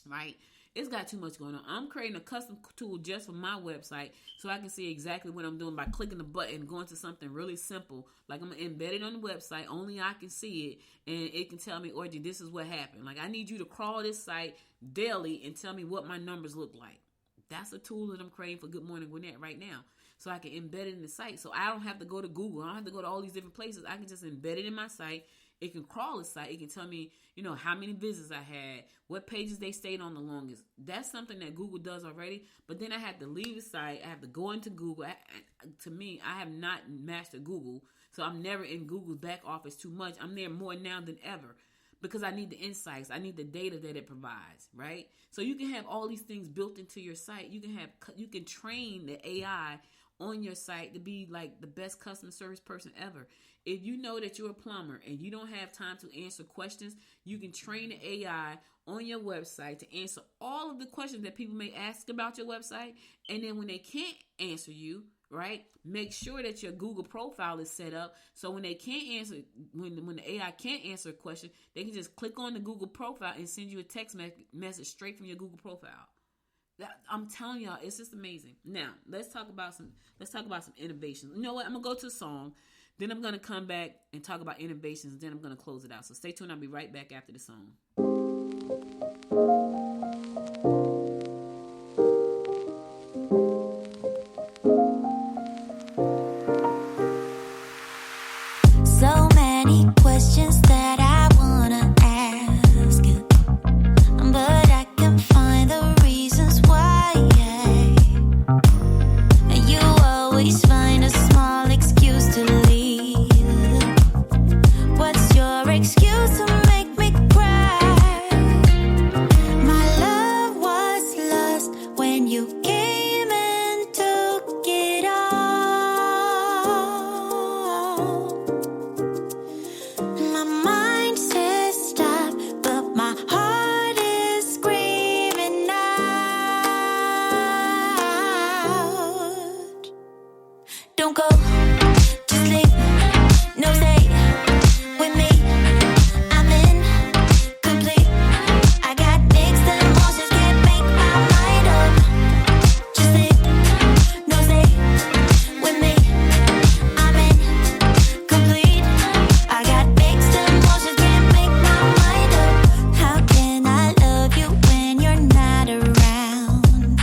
right? It's got too much going on. I'm creating a custom tool just for my website so I can see exactly what I'm doing by clicking the button, going to something really simple. Like I'm going to embed it on the website. Only I can see it, and it can tell me, Audrey, this is what happened. Like I need you to crawl this site daily and tell me what my numbers look like. That's a tool that I'm creating for Good Morning Gwinnett right now. So I can embed it in the site. So I don't have to go to Google. I don't have to go to all these different places. I can just embed it in my site. It can crawl the site. It can tell me, how many visits I had, what pages they stayed on the longest. That's something that Google does already. But then I have to leave the site. I have to go into Google. To me, I have not mastered Google. So I'm never in Google's back office too much. I'm there more now than ever because I need the insights. I need the data that it provides, right? So you can have all these things built into your site. You can train the AI on your site to be like the best customer service person ever. If you know that you're a plumber and you don't have time to answer questions, you can train the AI on your website to answer all of the questions that people may ask about your website. And then when they can't answer you, right, make sure that your Google profile is set up so when they can't answer, when the AI can't answer a question, they can just click on the Google profile and send you a text message straight from your Google profile. I'm telling y'all, it's just amazing. Now, let's talk about some innovations. You know what? I'm gonna go to a song, then I'm gonna come back and talk about innovations, and then I'm gonna close it out. So stay tuned. I'll be right back after the song. So many questions that I wanna ask, but I can find the reasons why. You always find a small excuse to leave. What's your excuse to make me cry? My love was lost when you came and took it all. My mind says stop, but my heart is screaming out. Don't go, just leave, no stay with me. I'm incomplete. I got mixed emotions, can't make my mind up. Just leave, no stay with me. I'm incomplete. I got mixed emotions, can't make my mind up. How can I love you when you're not around?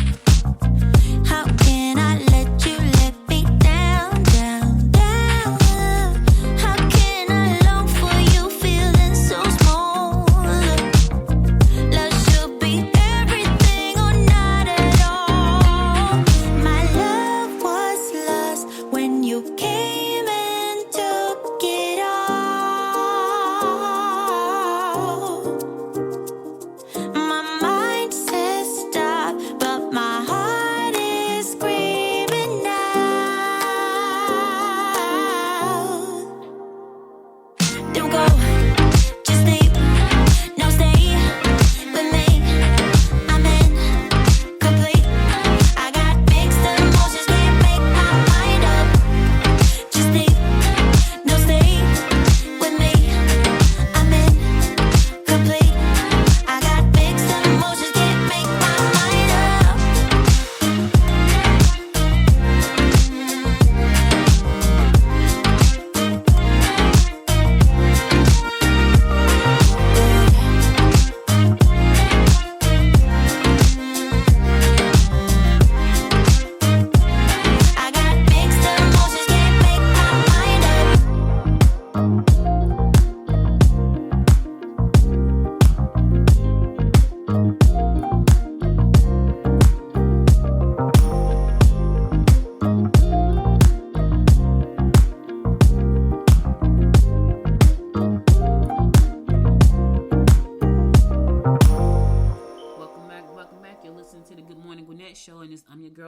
How can I let you let me down, down?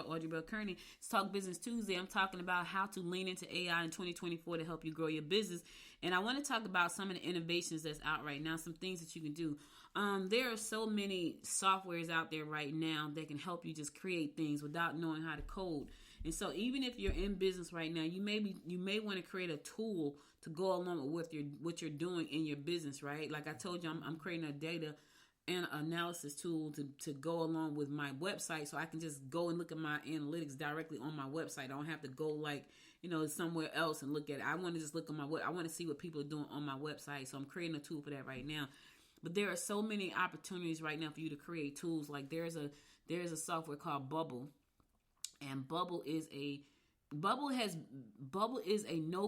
girl, Audrey Bell Kearney. It's Talk Business Tuesday. I'm talking about how to lean into AI in 2024 to help you grow your business. And I want to talk about some of the innovations that's out right now, some things that you can do. There are so many softwares out there right now that can help you just create things without knowing how to code. And so even if you're in business right now, you may want to create a tool to go along with what you're doing in your business, right? Like I told you, I'm creating a data and analysis tool to go along with my website, so I can just go and look at my analytics directly on my website. I don't have to go somewhere else and look at it. I want to just look at I want to see what people are doing on my website. So I'm creating a tool for that right now. But there are so many opportunities right now for you to create tools. Like there's a software called Bubble, and Bubble is a no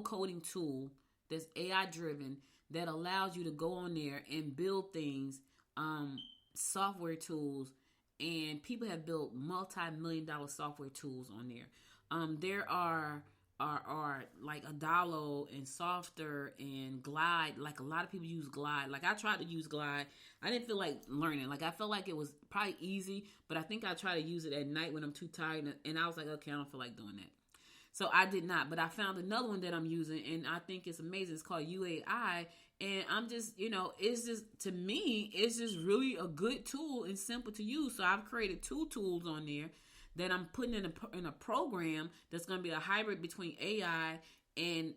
coding tool that's AI driven that allows you to go on there and build things, software tools, and people have built multi-million-dollar software tools on there. There are like Adalo and Softer and Glide. Like a lot of people use Glide. Like I tried to use Glide. I didn't feel like learning. Like I felt like it was probably easy, but I think I try to use it at night when I'm too tired. And I was like, okay, I don't feel like doing that. So I did not. But I found another one that I'm using, and I think it's amazing. It's called UAI. And I'm just, it's just, to me, it's just really a good tool and simple to use. So I've created 2 tools on there that I'm putting in a program that's going to be a hybrid between AI and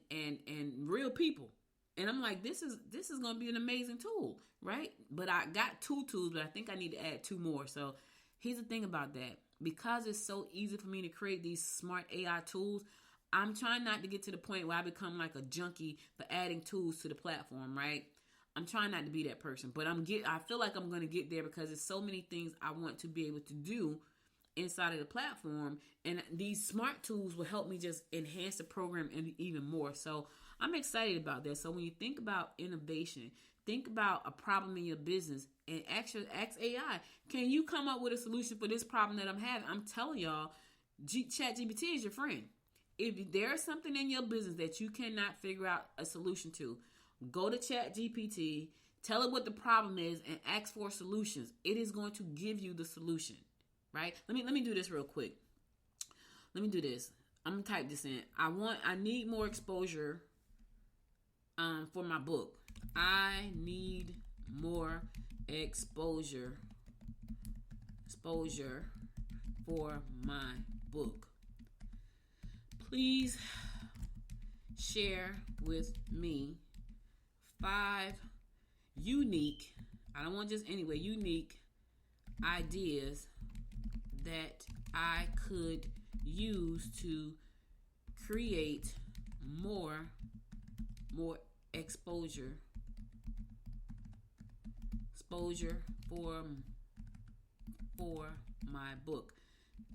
real people. And I'm like, this is going to be an amazing tool, right? But I got 2 tools, but I think I need to add 2 more. So here's the thing about that. Because it's so easy for me to create these smart AI tools, I'm trying not to get to the point where I become like a junkie for adding tools to the platform, right? I'm trying not to be that person, but I feel like I'm going to get there because there's so many things I want to be able to do inside of the platform, and these smart tools will help me just enhance the program even more. So I'm excited about that. So when you think about innovation, think about a problem in your business and ask AI, can you come up with a solution for this problem that I'm having? I'm telling y'all, ChatGPT is your friend. If there's something in your business that you cannot figure out a solution to, go to ChatGPT, tell it what the problem is, and ask for solutions. It is going to give you the solution, right? Let me do this real quick. Let me do this. I'm gonna type this in. I need more exposure for my book. I need more exposure for my book. Please share with me 5 unique, I don't want just anyway, unique ideas that I could use to create more exposure for my book.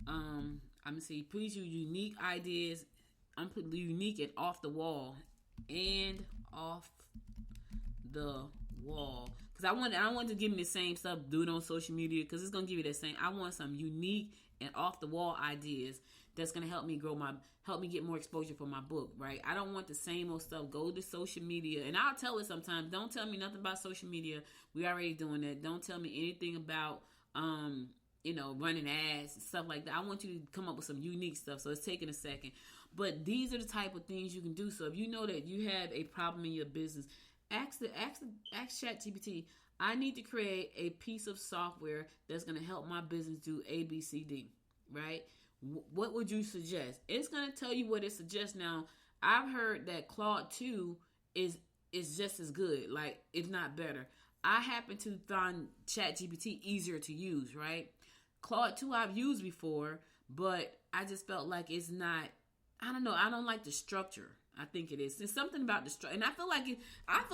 I'm gonna say, please use unique ideas. I'm putting unique and off the wall, because I don't want to give me the same stuff, do it on social media, because it's gonna give you that same. I want some unique and off the wall ideas that's gonna help me get more exposure for my book, right? I don't want the same old stuff. Go to social media, and I'll tell it sometimes. Don't tell me nothing about social media. We already doing that. Don't tell me anything about running ads and stuff like that. I want you to come up with some unique stuff. So it's taking a second, but these are the type of things you can do. So if you know that you have a problem in your business, ask ChatGPT. I need to create a piece of software that's going to help my business do A, B, C, D, right? What would you suggest? It's going to tell you what it suggests. Now, I've heard that Claude 2 is just as good, like if not better. I happen to find ChatGPT easier to use, right? Claude 2 I've used before, but I just felt like it's not, I don't know, I don't like the structure. I think it is. There's something about the structure. And I feel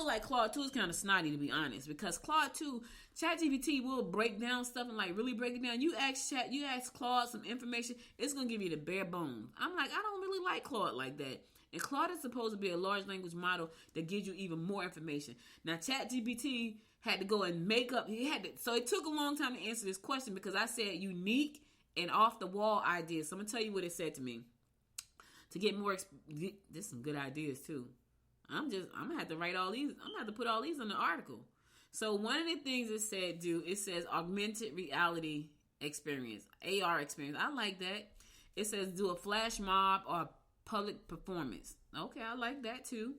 like Claude 2 is kind of snotty, to be honest, because Claude 2, ChatGPT will break down stuff and like really break it down. You ask Claude some information, it's going to give you the bare bones. I'm like, I don't really like Claude like that. And Claude is supposed to be a large language model that gives you even more information. Now, ChatGPT had to go and so it took a long time to answer this question because I said unique and off the wall ideas. So I'm going to tell you what it said to me. To get more, there's some good ideas too. I'm going to have to write all these. I'm going to have to put all these in the article. So one of the things it says augmented reality experience, AR experience. I like that. It says do a flash mob or public performance. Okay, I like that too.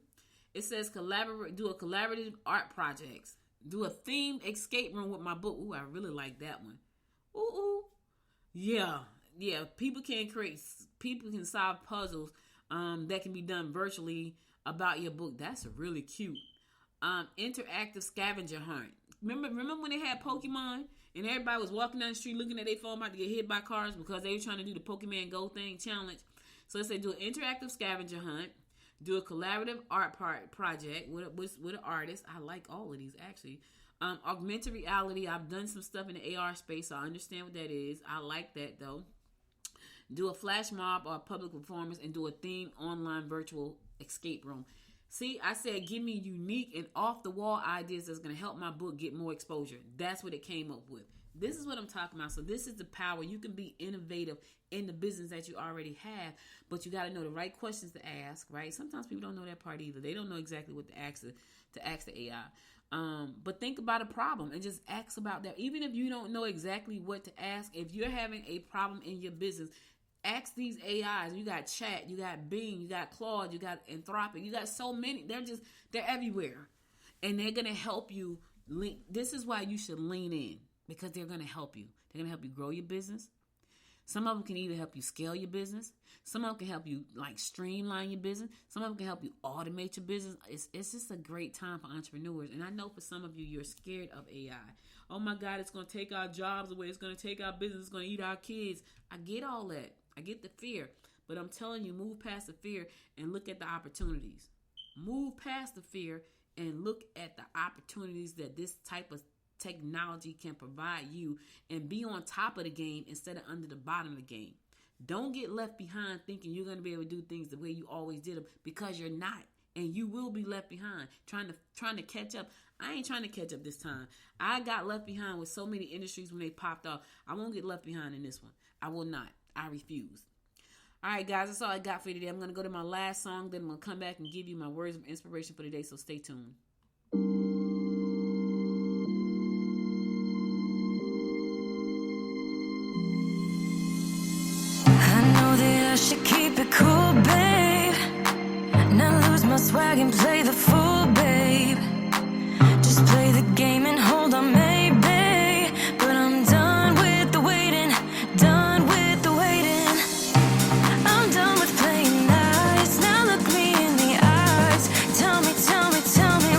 It says do a collaborative art projects. Do a themed escape room with my book. Ooh, I really like that one. Ooh. Yeah. People can solve puzzles that can be done virtually about your book. That's really cute. Interactive scavenger hunt. Remember when they had Pokemon and everybody was walking down the street looking at their phone about to get hit by cars because they were trying to do the Pokemon Go thing challenge. So they say do an interactive scavenger hunt, do a collaborative art project with an artist. I like all of these actually. Augmented reality. I've done some stuff in the AR space, so I understand what that is. I like that though. Do a flash mob or a public performance and do a themed online virtual escape room. See, I said give me unique and off-the-wall ideas that's going to help my book get more exposure. That's what it came up with. This is what I'm talking about. So this is the power. You can be innovative in the business that you already have, but you got to know the right questions to ask, right? Sometimes people don't know that part either. They don't know exactly what to ask the AI. But think about a problem and just ask about that. Even if you don't know exactly what to ask, if you're having a problem in your business, ask these AIs. You got Chat, you got Bing, you got Claude, you got Anthropic, you got so many. They're everywhere. And they're going to help you. This is why you should lean in, because they're going to help you. They're going to help you grow your business. Some of them can either help you scale your business. Some of them can help you streamline your business. Some of them can help you automate your business. It's just a great time for entrepreneurs. And I know for some of you, you're scared of AI. Oh my God, it's going to take our jobs away. It's going to take our business. It's going to eat our kids. I get all that. I get the fear. But I'm telling you, move past the fear and look at the opportunities. Move past the fear and look at the opportunities that this type of technology can provide you, and be on top of the game instead of under the bottom of the game. Don't get left behind thinking you're going to be able to do things the way you always did them, because you're not, and you will be left behind trying to catch up. I ain't trying to catch up this time. I got left behind with so many industries when they popped off. I won't get left behind in this one. I will not. I refuse. All right, guys, that's all I got for you today. I'm going to go to my last song, then I'm going to come back and give you my words of inspiration for the day, so stay tuned. Should keep it cool, babe. Not lose my swag and play the fool, babe. Just play the game and hold on, maybe. But I'm done with the waiting, done with the waiting. I'm done with playing nice. Now look me in the eyes. Tell me, tell me, tell me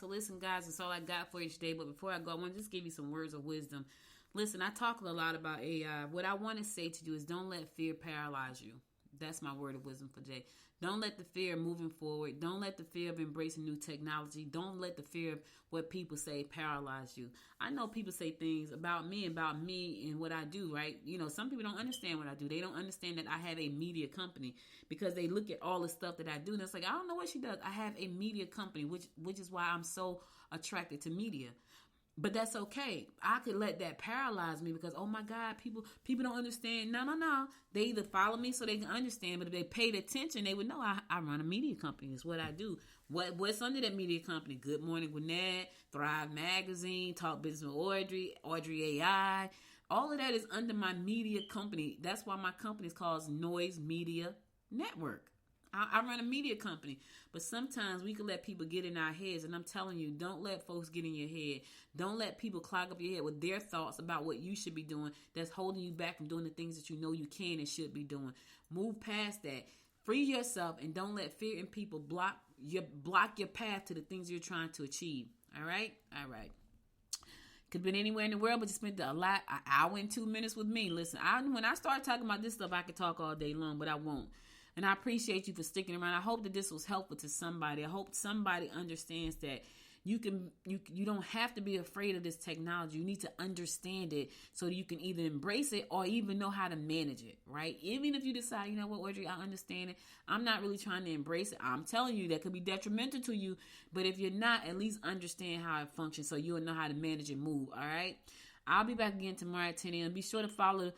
So listen, guys, that's all I got for you today. But before I go, I want to just give you some words of wisdom. Listen, I talk a lot about AI. What I want to say to you is don't let fear paralyze you. That's my word of wisdom for today. Don't let the fear of moving forward. Don't let the fear of embracing new technology. Don't let the fear of what people say paralyze you. I know people say things about me and what I do, right? You know, some people don't understand what I do. They don't understand that I have a media company because they look at all the stuff that I do and it's like, I don't know what she does. I have a media company, which is why I'm so attracted to media. But that's okay. I could let that paralyze me because, oh my God, people don't understand. No. They either follow me so they can understand, but if they paid attention, they would know I run a media company. It's what I do. What's under that media company? Good Morning Gwinnett, Thrive Magazine, Talk Business with Audrey AI. All of that is under my media company. That's why my company is called Noise Media Network. I run a media company, but sometimes we can let people get in our heads, and I'm telling you, don't let folks get in your head. Don't let people clog up your head with their thoughts about what you should be doing that's holding you back from doing the things that you know you can and should be doing. Move past that. Free yourself, and don't let fear and people block your path to the things you're trying to achieve. All right? Could have been anywhere in the world, but you spent an hour and 2 minutes with me. Listen, when I start talking about this stuff, I could talk all day long, but I won't. And I appreciate you for sticking around. I hope that this was helpful to somebody. I hope somebody understands that you don't have to be afraid of this technology. You need to understand it so that you can either embrace it or even know how to manage it, right? Even if you decide, you know what, Audrey, I understand it. I'm not really trying to embrace it. I'm telling you that could be detrimental to you. But if you're not, at least understand how it functions so you'll know how to manage and move, all right? I'll be back again tomorrow at 10 a.m. Be sure to follow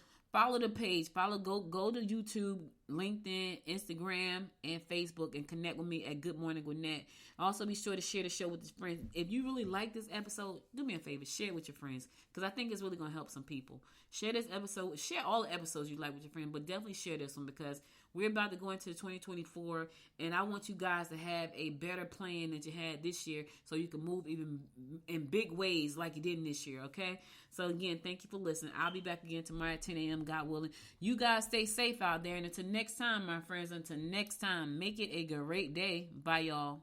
the page. Go to YouTube, LinkedIn, Instagram, and Facebook and connect with me at Good Morning Gwinnett. Also, be sure to share the show with your friends. If you really like this episode, do me a favor, share it with your friends because I think it's really going to help some people. Share this episode. Share all the episodes you like with your friends, but definitely share this one because we're about to go into 2024, and I want you guys to have a better plan than you had this year so you can move even in big ways like you did in this year, okay? So, again, thank you for listening. I'll be back again tomorrow at 10 a.m., God willing. You guys stay safe out there, and until next time, my friends, make it a great day. Bye, y'all.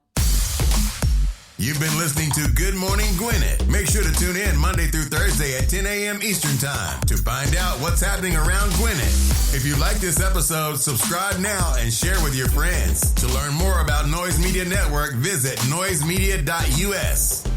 You've been listening to Good Morning Gwinnett. Make sure to tune in Monday through Thursday at 10 a.m. Eastern Time to find out what's happening around Gwinnett. If you like this episode, subscribe now and share with your friends. To learn more about Noise Media Network, visit noisemedia.us.